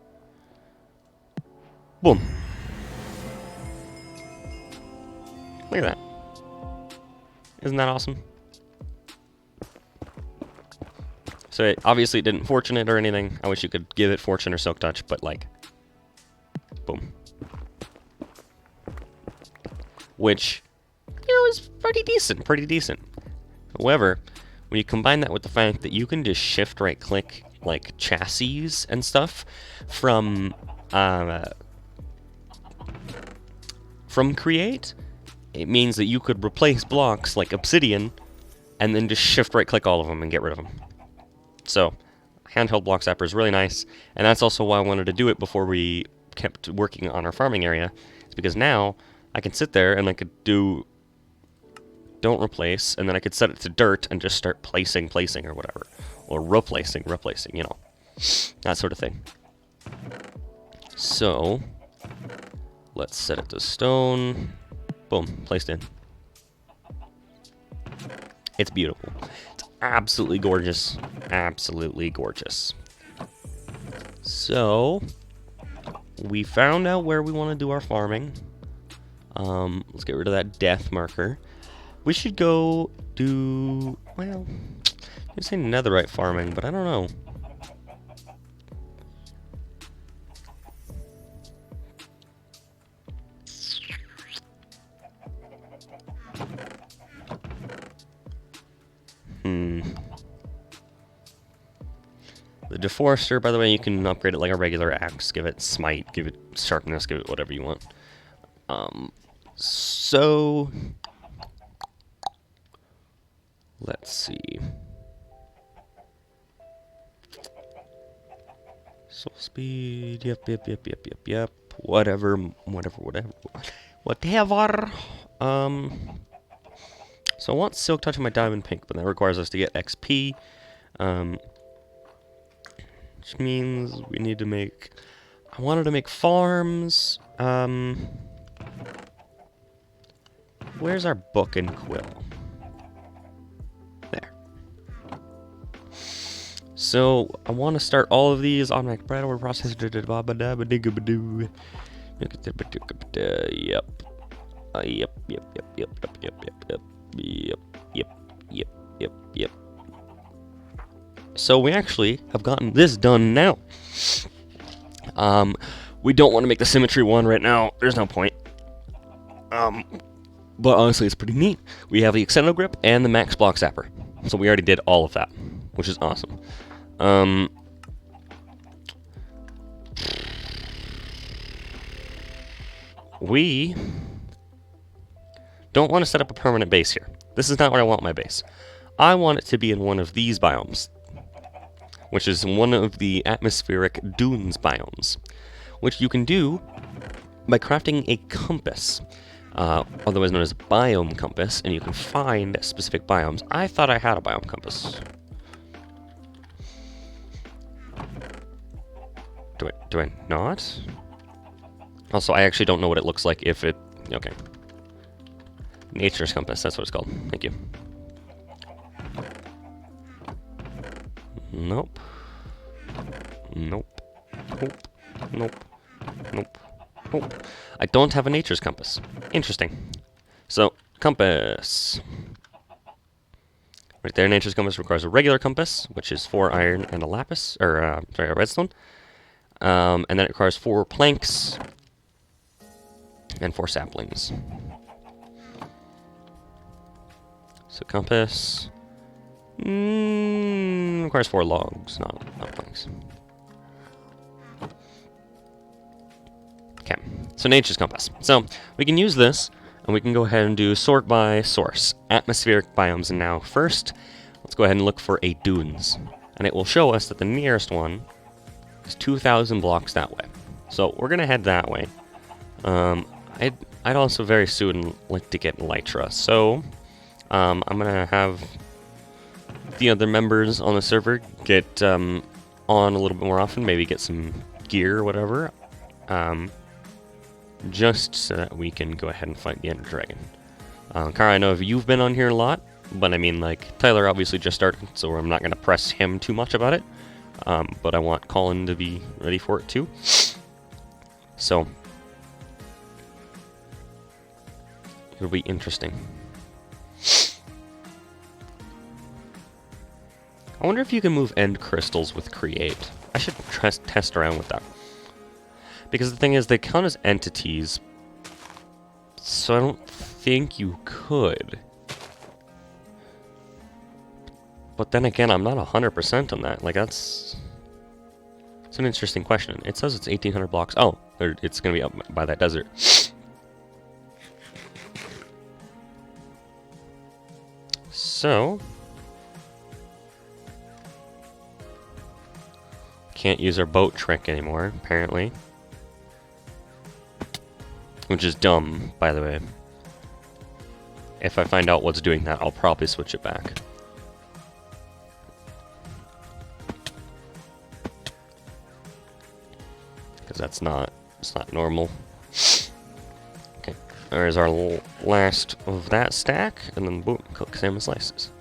Boom. Look at that. Isn't that awesome? So it obviously didn't fortunate or anything. I wish you could give it fortune or silk touch, but like, boom. Which, you know, is pretty decent. However, when you combine that with the fact that you can just shift right click like chassis and stuff from create, it means that you could replace blocks like obsidian and then just shift right click all of them and get rid of them. So, handheld block zapper is really nice, and that's also why I wanted to do it before we kept working on our farming area. It's because now I can sit there and I could do don't replace, and then I could set it to dirt and just start placing or whatever. Or replacing, you know. That sort of thing. So, let's set it to stone. Boom, placed in. It's beautiful. It's absolutely gorgeous. Absolutely gorgeous. So, we found out where we want to do our farming. Let's get rid of that death marker. We should go do, well, I'm saying netherite farming, but I don't know. The Deforester, by the way, you can upgrade it like a regular axe. Give it smite, give it sharpness, give it whatever you want. So, let's see. Soul speed, yep. Whatever. So I want Silk Touch on my Diamond Pink, but that requires us to get XP. Which means we need to make... I wanted to make farms. Where's our book and quill? There. So, I want to start all of these on my bread over process. Yep. Yep. So we actually have gotten this done now. We don't want to make the symmetry one right now. There's no point. But honestly, it's pretty neat. We have the Extendo Grip and the Max Block Zapper. So we already did all of that, which is awesome. We don't want to set up a permanent base here. This is not where I want my base. I want it to be in one of these biomes, which is one of the atmospheric dunes biomes, which you can do by crafting a compass, otherwise known as a biome compass, and you can find specific biomes. I thought I had a biome compass. Do I not? Also, I actually don't know what it looks like if it... Okay. Nature's compass, that's what it's called. Thank you. Nope. Nope. Nope. Nope. Nope. Nope. I don't have a nature's compass. Interesting. So, compass. Right there, nature's compass requires a regular compass, which is 4 iron and a lapis, or, sorry, a redstone. And then it requires 4 planks and 4 saplings. So compass requires 4 logs, not planks. Okay, so nature's compass. So we can use this, and we can go ahead and do sort by source, atmospheric biomes. And now first, let's go ahead and look for a dunes, and it will show us that the nearest one is 2,000 blocks that way. So we're gonna head that way. I'd also very soon like to get Elytra, so I'm gonna have the other members on the server get on a little bit more often, maybe get some gear or whatever, just so that we can go ahead and fight the Ender Dragon. Kara, I know you've been on here a lot, but I mean, like, Tyler obviously just started, so I'm not gonna press him too much about it, but I want Colin to be ready for it too. So it'll be interesting. I wonder if you can move end crystals with create. I should test around with that. Because the thing is, they count as entities, so I don't think you could. But then again, I'm not 100% on that. Like, it's an interesting question. It says it's 1,800 blocks. Oh, it's going to be up by that desert. So can't use our boat trick anymore, apparently. Which is dumb, by the way. If I find out what's doing that, I'll probably switch it back. Because it's not normal. Okay, there's our last of that stack, and then boom, cook salmon slices.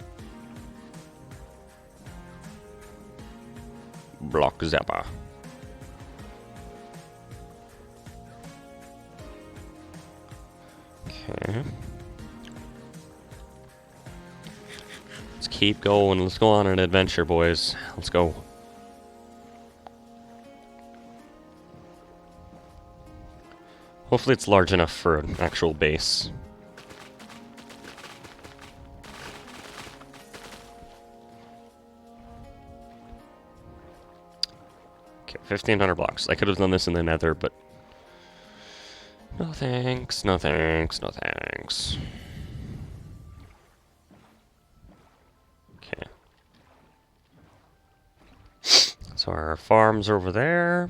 Block Zappa. Okay. Let's keep going. Let's go on an adventure, boys. Let's go. Hopefully it's large enough for an actual base. Okay, 1,500 blocks. I could have done this in the nether, but no thanks, no thanks, no thanks. Okay. So our farms are over there.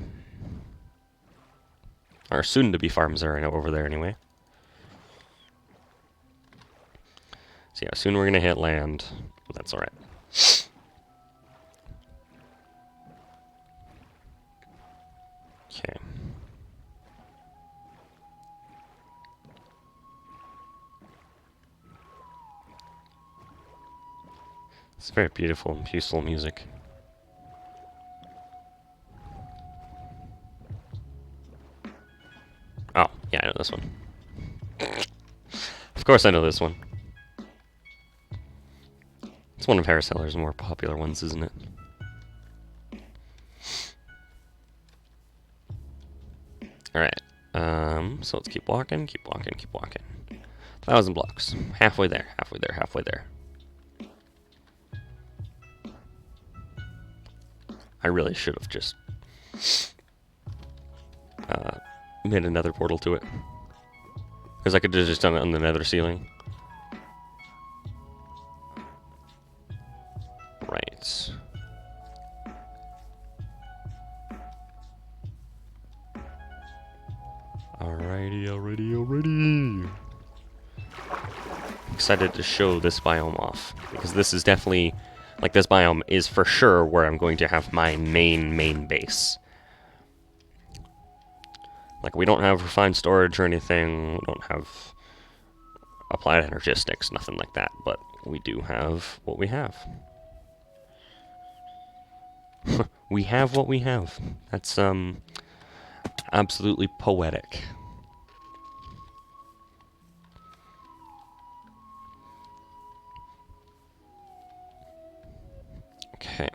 Our soon-to-be farms are over there anyway. So yeah, soon we're gonna hit land. But that's alright. Okay. It's very beautiful and peaceful music. Oh, yeah, I know this one. Of course I know this one. It's one of Harris-Heller's more popular ones, isn't it? Alright, so let's keep walking, keep walking, keep walking. 1,000 blocks. Halfway there, halfway there, halfway there. I really should have just made another portal to it. Because I could have just done it on the nether ceiling. Right. Alrighty. Excited to show this biome off. Because this is definitely, like, this biome is for sure where I'm going to have my main base. Like, we don't have refined storage or anything, we don't have applied energistics, nothing like that, but we do have what we have. We have what we have. That's, absolutely poetic. Okay.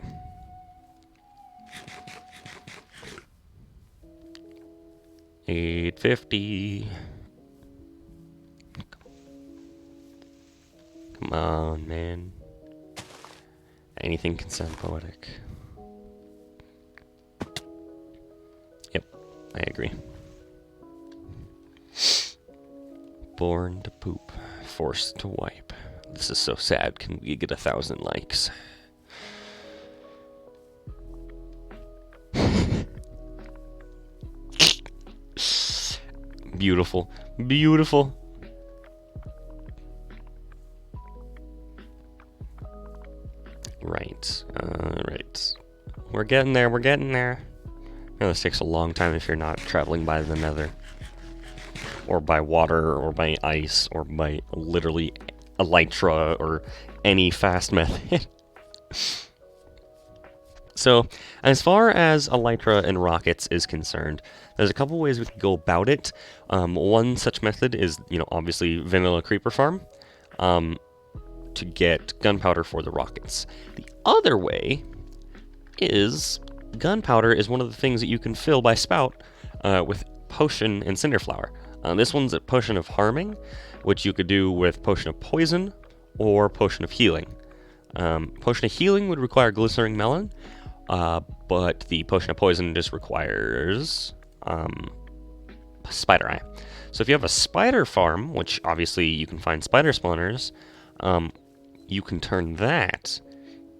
$8.50. Come on, man. Anything can sound poetic. Yep, I agree. Born to poop, forced to wipe. This is so sad. Can we get 1,000 likes? Beautiful. Beautiful. Right. Right. We're getting there. We're getting there. Now, this takes a long time if you're not traveling by the nether. Or by water, or by ice, or by literally elytra, or any fast method. So, as far as elytra and rockets is concerned, there's a couple ways we can go about it. One such method is, obviously vanilla creeper farm to get gunpowder for the rockets. The other way is gunpowder is one of the things that you can fill by spout with potion and cinderflower. This one's a potion of harming, which you could do with potion of poison or potion of healing. Potion of healing would require glycerin melon. But the potion of poison just requires spider eye. So if you have a spider farm, which obviously you can find spider spawners, you can turn that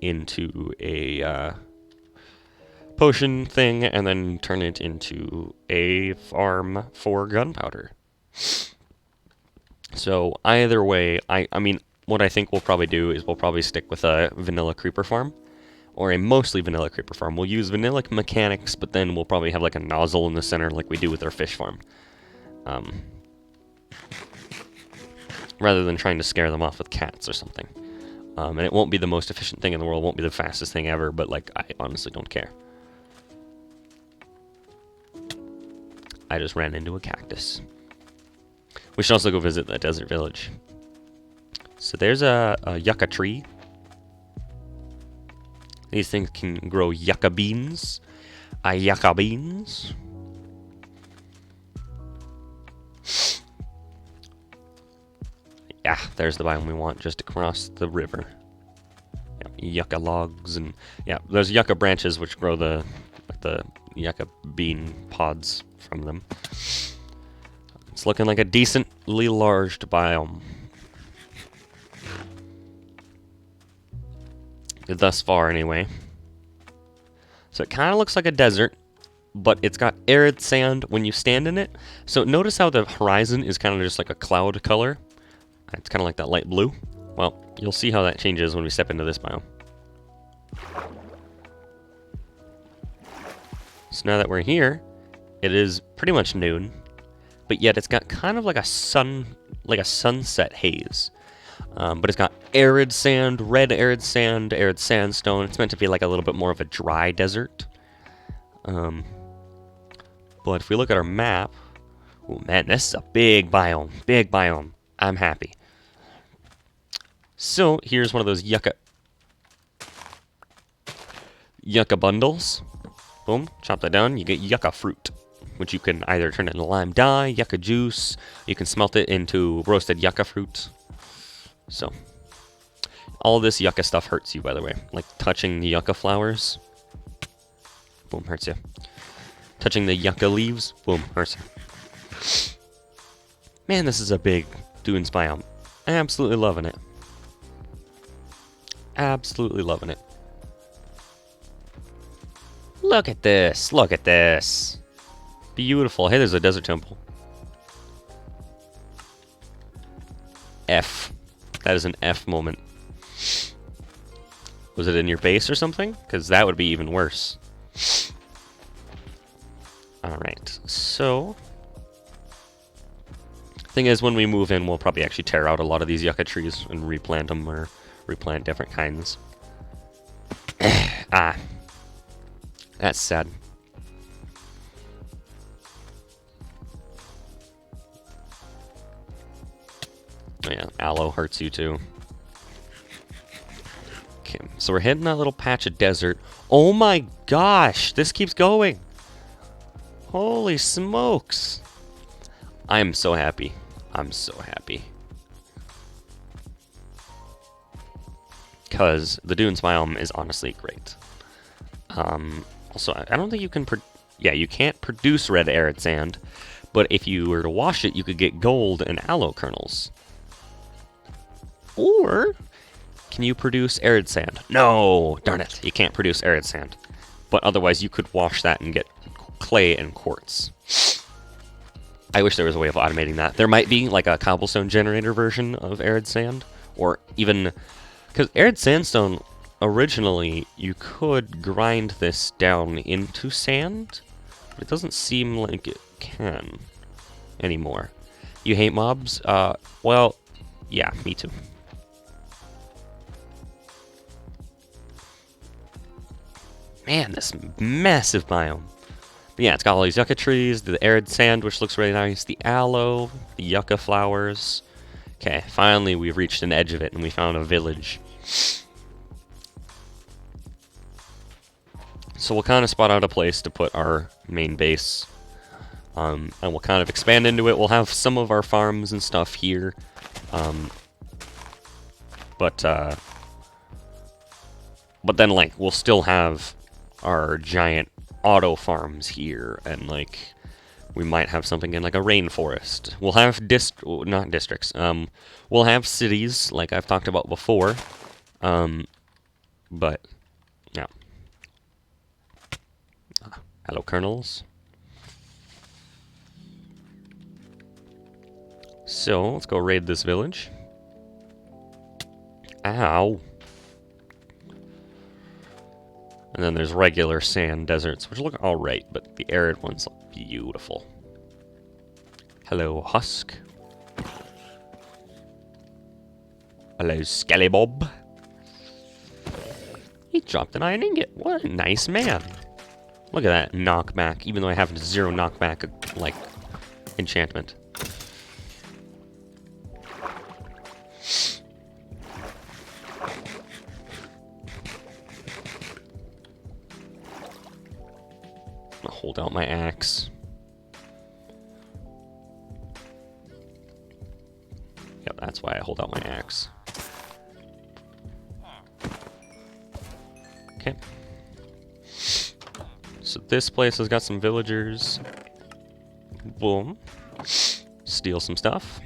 into a potion thing and then turn it into a farm for gunpowder. So either way, I mean, what I think we'll probably do is we'll probably stick with a vanilla creeper farm. Or a mostly vanilla creeper farm. We'll use vanilla mechanics, but then we'll probably have like a nozzle in the center like we do with our fish farm. Rather than trying to scare them off with cats or something. And it won't be the most efficient thing in the world, won't be the fastest thing ever, but like, I honestly don't care. I just ran into a cactus. We should also go visit the desert village. So there's a yucca tree. These things can grow yucca beans. Yucca beans. Yeah, there's the biome we want just across the river. Yep, yucca logs and yeah, there's yucca branches which grow the yucca bean pods from them. It's looking like a decently large biome. Thus far, anyway. So it kind of looks like a desert, but it's got arid sand when you stand in it. So notice how the horizon is kind of just like a cloud color. It's kind of like that light blue. Well, you'll see how that changes when we step into this biome. So now that we're here, it is pretty much noon, but yet it's got kind of like a sunset haze. But it's got arid sand, red arid sand, arid sandstone. It's meant to be like a little bit more of a dry desert. But if we look at our map, oh man, this is a big biome, big biome. I'm happy. So here's one of those yucca bundles. Boom, chop that down. You get yucca fruit, which you can either turn into lime dye, yucca juice. You can smelt it into roasted yucca fruit. So, all this yucca stuff hurts you, by the way. Like touching the yucca flowers. Boom, hurts you. Touching the yucca leaves. Boom, hurts you. Man, this is a big dunes biome. Absolutely loving it. Absolutely loving it. Look at this. Look at this. Beautiful. Hey, there's a desert temple. F. That is an F moment. Was it in your base or something? Because that would be even worse. Alright, so... Thing is, when we move in, we'll probably actually tear out a lot of these yucca trees and replant them, or replant different kinds. Ah. That's sad. Oh yeah, aloe hurts you too. Okay, so we're hitting that little patch of desert. Oh my gosh, this keeps going. Holy smokes. I'm so happy. I'm so happy. Because the dunes biome is honestly great. Also, I don't think you can... Yeah, you can't produce red arid sand, but if you were to wash it, you could get gold and aloe kernels. Or, can you produce arid sand? No! Darn it, you can't produce arid sand. But otherwise, you could wash that and get clay and quartz. I wish there was a way of automating that. There might be, like, a cobblestone generator version of arid sand, or even... Because arid sandstone... Originally, you could grind this down into sand, but it doesn't seem like it can anymore. You hate mobs? Well, yeah, me too. Man, this massive biome. But yeah, it's got all these yucca trees, the arid sand, which looks really nice, the aloe, the yucca flowers. Okay, finally we've reached an edge of it, and we found a village. So we'll kind of spot out a place to put our main base, and we'll kind of expand into it. We'll have some of our farms and stuff here, but then, like, we'll still have our giant auto farms here, and, like, we might have something in, like, a rainforest. We'll have not districts, we'll have cities, like I've talked about before, but, yeah. Hello, kernels. So, let's go raid this village. Ow. And then there's regular sand deserts, which look alright, but the arid ones look beautiful. Hello, Husk. Hello, Skellybob. He dropped an iron ingot. What a nice man. Look at that knockback, even though I have 0 knockback, like, enchantment. I'm gonna hold out my axe. Yep, that's why I hold out my axe. Okay. So this place has got some villagers. Boom. Steal some stuff.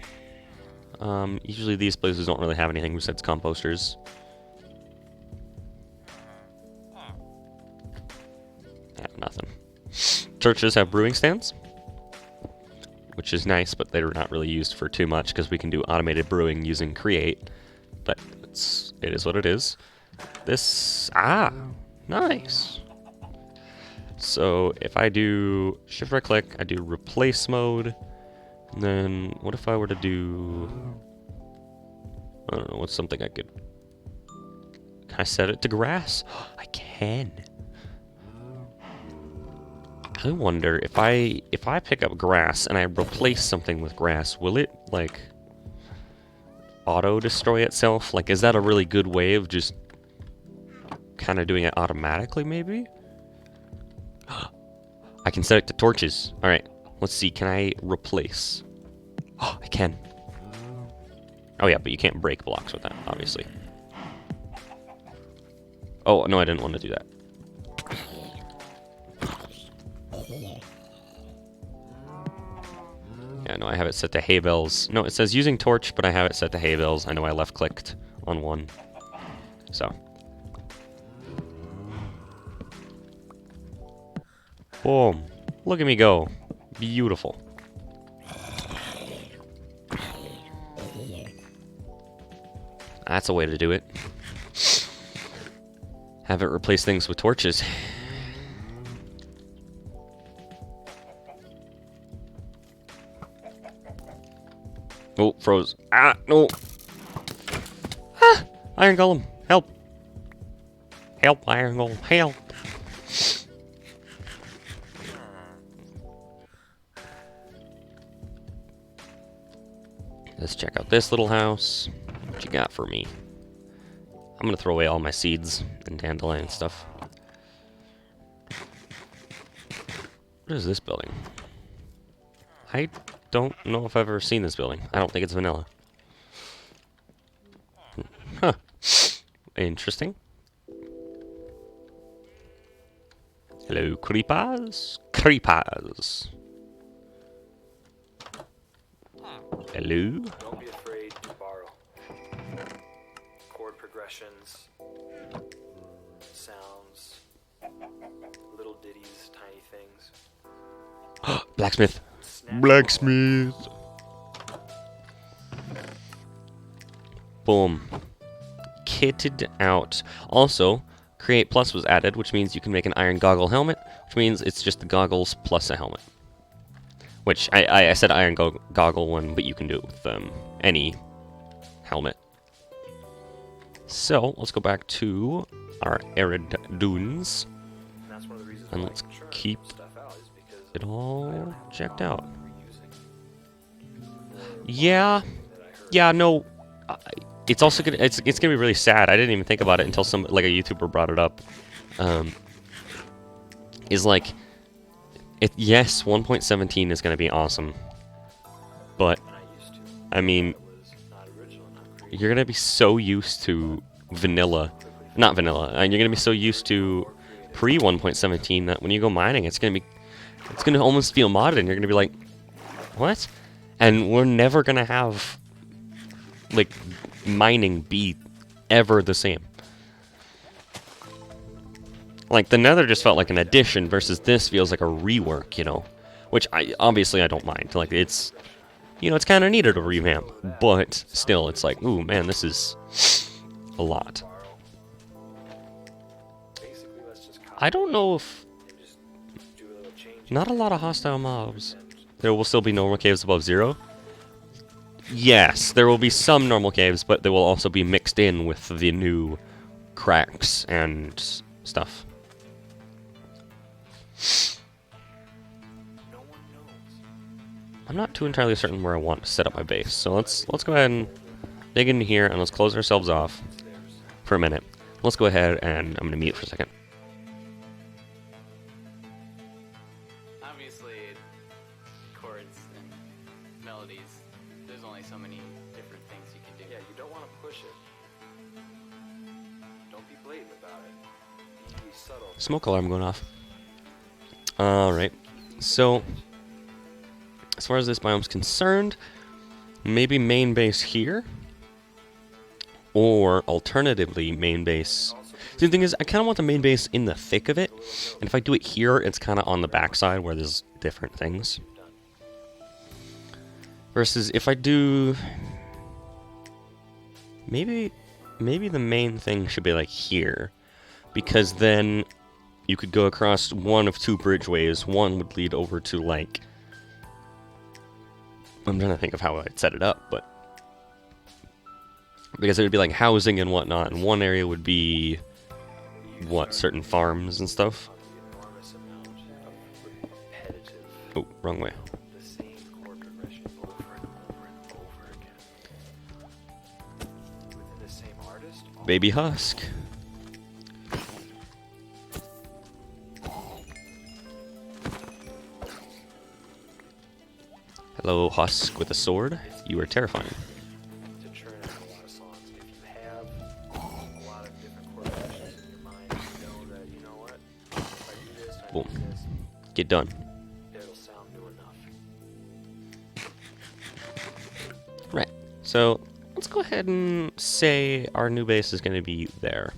Usually these places don't really have anything besides composters. Yeah, nothing. Churches have brewing stands, which is nice, but they're not really used for too much because we can do automated brewing using Create. But it is what it is. This... Ah! Nice! So if I do shift right click, I do replace mode, and then what if I were to do, I don't know, what's something I could, can I set it to grass? I can. I wonder if I pick up grass and I replace something with grass, will it, like, auto destroy itself? Like, is that a really good way of just kind of doing it automatically, maybe? I can set it to torches. Alright, let's see. Can I replace? Oh, I can. Oh yeah, but you can't break blocks with that, obviously. Oh, no, I didn't want to do that. Yeah, no, I have it set to hay bales. No, it says using torch, but I have it set to hay bales. I know I left clicked on one. So. Boom. Look at me go. Beautiful. That's a way to do it. Have it replace things with torches. Oh, froze. Ah, no. Ah, Iron Golem, help. Help, Iron Golem, help. Let's check out this little house. What you got for me? I'm gonna throw away all my seeds and dandelion stuff. What is this building? I don't know if I've ever seen this building. I don't think it's vanilla. Huh. Interesting. Hello, creepers. Creepers. Hello.
Don't be afraid to borrow. Chord progressions, sounds, little ditties, tiny things.
Blacksmith.
Snap
Blacksmith. Boom. Kitted out. Also, Create Plus was added, which means you can make an iron goggle helmet, which means it's just the goggles plus a helmet. Which, I said iron goggle one, but you can do it with any helmet. So, let's go back to our arid dunes,
And that's one of the reasons
and
why
let's
I churn
keep
stuff out is because
it
I don't
all
have
checked
a
out.
problem reusing
Yeah,
that I heard.
yeah, no, it's also gonna, it's gonna be really sad. I didn't even think about it until like a YouTuber brought it up. Is like, yes, 1.17 is gonna be awesome, but
And I used to.
I mean,
It was not original, not creative.
you're gonna be so used to vanilla, not vanilla, and you're gonna be so used to pre 1.17 that when you go mining, it's gonna almost feel modded, and you're gonna be like, what? And we're never gonna have like mining be ever the same. Like the Nether just felt like an addition versus this feels like a rework, you know, which I don't mind. Like it's, you know, it's kind of needed a revamp, but still, it's like, ooh man, this is a lot.
Basically, let's just copy
I don't know if
and just do a little change.
not a lot of hostile mobs. There will still be normal caves above 0. Yes, there will be some normal caves, but they will also be mixed in with the new cracks and stuff.
No one knows.
I'm not too entirely certain where I want to set up my base, so let's go ahead and dig into here and let's close ourselves off
It's theirs.
for a minute. Let's go ahead and I'm gonna mute for a second.
Obviously, chords and melodies, there's only so many different things you can do.
Yeah, you don't want to push it. Don't be blatant about it. Be subtle.
Smoke alarm going off. Alright, so as far as this biome's concerned, maybe main base here, or alternatively main base. See, the thing is, I kind of want the main base in the thick of it, and if I do it here, it's kind of on the backside where there's different things. Versus if I do, maybe the main thing should be like here, because then you could go across one of two bridgeways. One would lead over to like, I'm trying to think of how I'd set it up, but because it would be like housing and whatnot, and one area would be what, certain farms and stuff.
The enormous amount of repetitive,
Oh, wrong way.
the same chord progression over and over and over again. Within the same artist.
Baby Husk. Hello, Husk with a sword. You are terrifying.
To churn out a lot of songs. If you have a lot of different chord progressions in your mind, you know that, you know what? If I do this, I
Boom.
do this,
get done.
It'll sound new enough.
Right. So let's go ahead and say our new base is going to be there.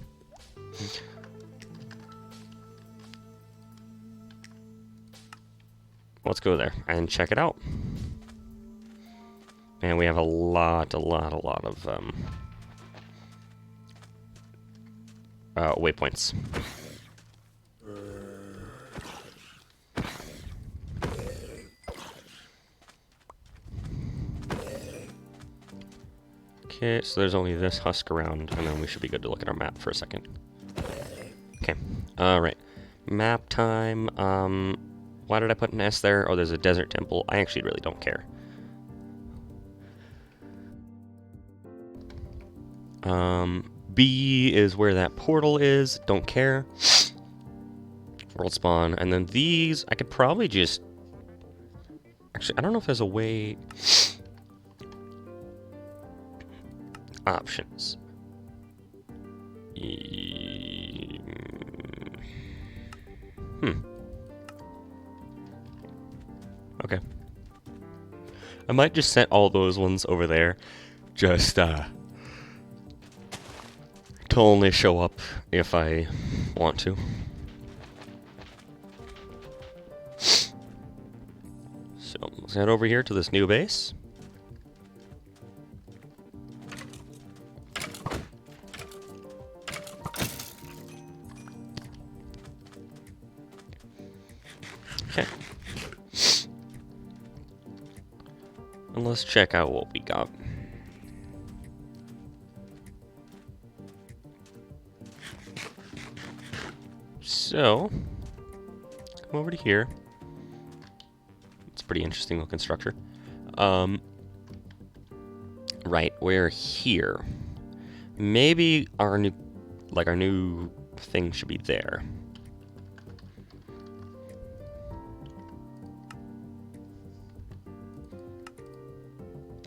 Let's go there and check it out. And we have a lot of waypoints. Okay, so there's only this husk around, and then we should be good to look at our map for a second. Okay, alright. Map time, why did I put an S there? Oh, there's a desert temple. I actually really don't care. B is where that portal is. Don't care. World spawn. And then these, I could probably just... Actually, I don't know if there's a way... Options. Okay. I might just set all those ones over there. Just, to only show up if I want to. So, let's head over here to this new base. Okay. And let's check out what we got. So, come over to here. It's a pretty interesting looking structure. Right, we're here. Maybe our new thing should be there.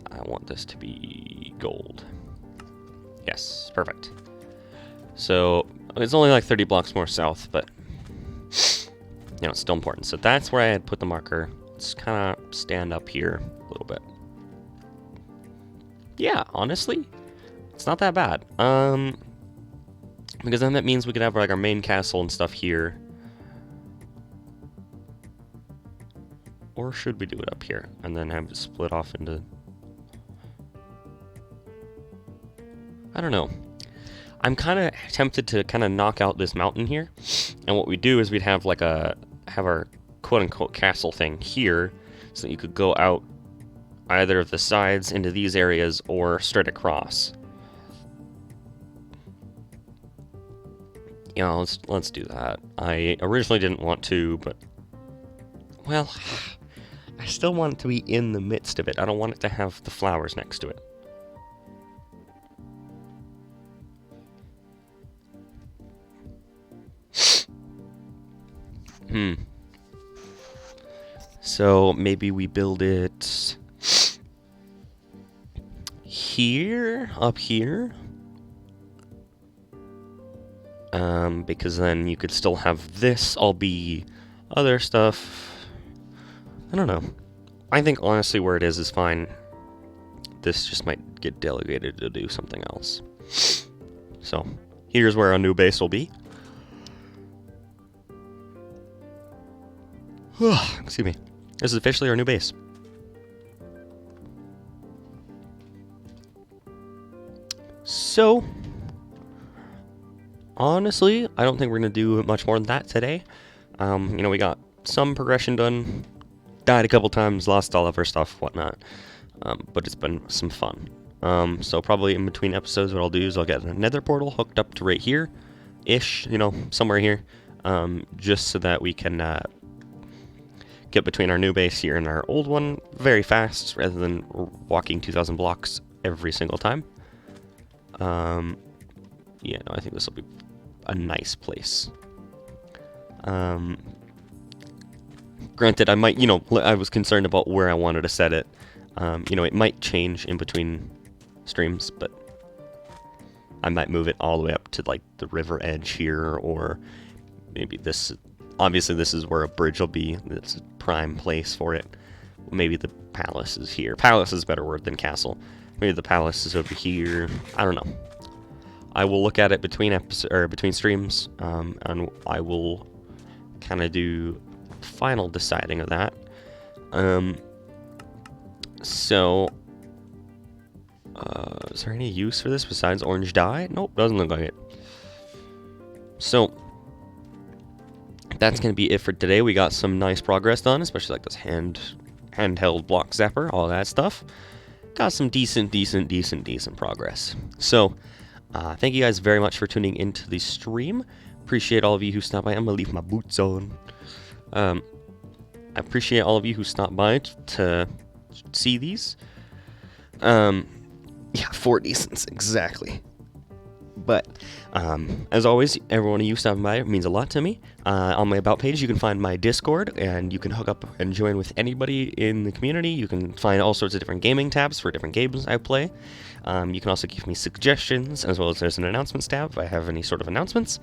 I want this to be gold. Yes, perfect. So, it's only like 30 blocks more south, but, you know, it's still important. So that's where I had put the marker. Let's kind of stand up here a little bit. Yeah, honestly, it's not that bad. Because then that means we could have like our main castle and stuff here. Or should we do it up here and then have it split off into... I don't know. I'm kind of tempted to kind of knock out this mountain here, and what we do is we'd have like have our quote-unquote castle thing here, so that you could go out either of the sides into these areas or straight across. Yeah, let's do that. I originally didn't want to, but well, I still want it to be in the midst of it. I don't want it to have the flowers next to it. So maybe we build it here, up here. Because then you could still have this all be other stuff. I don't know. I think honestly where it is fine. This just might get delegated to do something else. So here's where our new base will be. Excuse me. This is officially our new base. So, honestly, I don't think we're going to do much more than that today. You know, we got some progression done, died a couple times, lost all of our stuff, whatnot. But it's been some fun. So probably in between episodes, what I'll do is I'll get a nether portal hooked up to right here-ish, you know, somewhere here. Just so that we can... get between our new base here and our old one very fast, rather than walking 2,000 blocks every single time. Yeah, no, I think this will be a nice place. Granted, I might, you know, I was concerned about where I wanted to set it. You know, it might change in between streams, but I might move it all the way up to, like, the river edge here, or maybe this obviously this is where a bridge will be. It's a prime place for it. Maybe the palace is here. Palace is a better word than castle. Maybe the palace is over here. I don't know. I will look at it between streams, and I will kind of do final deciding of that. So, is there any use for this besides orange dye? Nope, doesn't look like it. So, that's going to be it for today. We got some nice progress done, especially like this handheld block zapper, all that stuff. Got some decent progress. So, thank you guys very much for tuning into the stream. Appreciate all of you who stopped by. I'm going to leave my boots on. I appreciate all of you who stopped by to see these. Yeah, 4 decents, exactly. But, as always, everyone of you stopping by means a lot to me. On my About page, you can find my Discord, and you can hook up and join with anybody in the community. You can find all sorts of different gaming tabs for different games I play. You can also give me suggestions, as well as there's an announcements tab if I have any sort of announcements.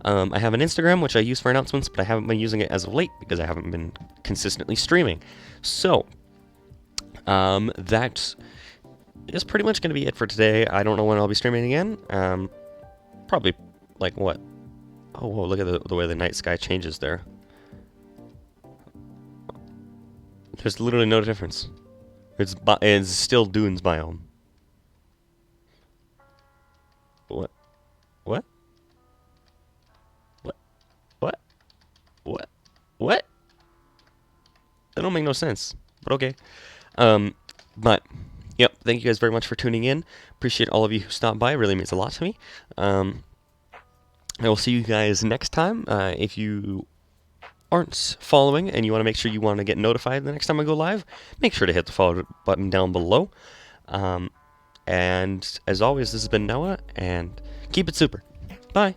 I have an Instagram, which I use for announcements, but I haven't been using it as of late because I haven't been consistently streaming. So, that is pretty much going to be it for today. I don't know when I'll be streaming again. Probably, like, what? Oh, whoa, look at the way the night sky changes there. There's literally no difference. It's still Dunes biome. What? What? What? What? What? What? That don't make no sense. But okay. But yep, thank you guys very much for tuning in. Appreciate all of you who stopped by. It really means a lot to me. I will see you guys next time. If you aren't following and you want to make sure you want to get notified the next time I go live, make sure to hit the follow button down below. And as always, this has been Noah, and keep it super. Bye.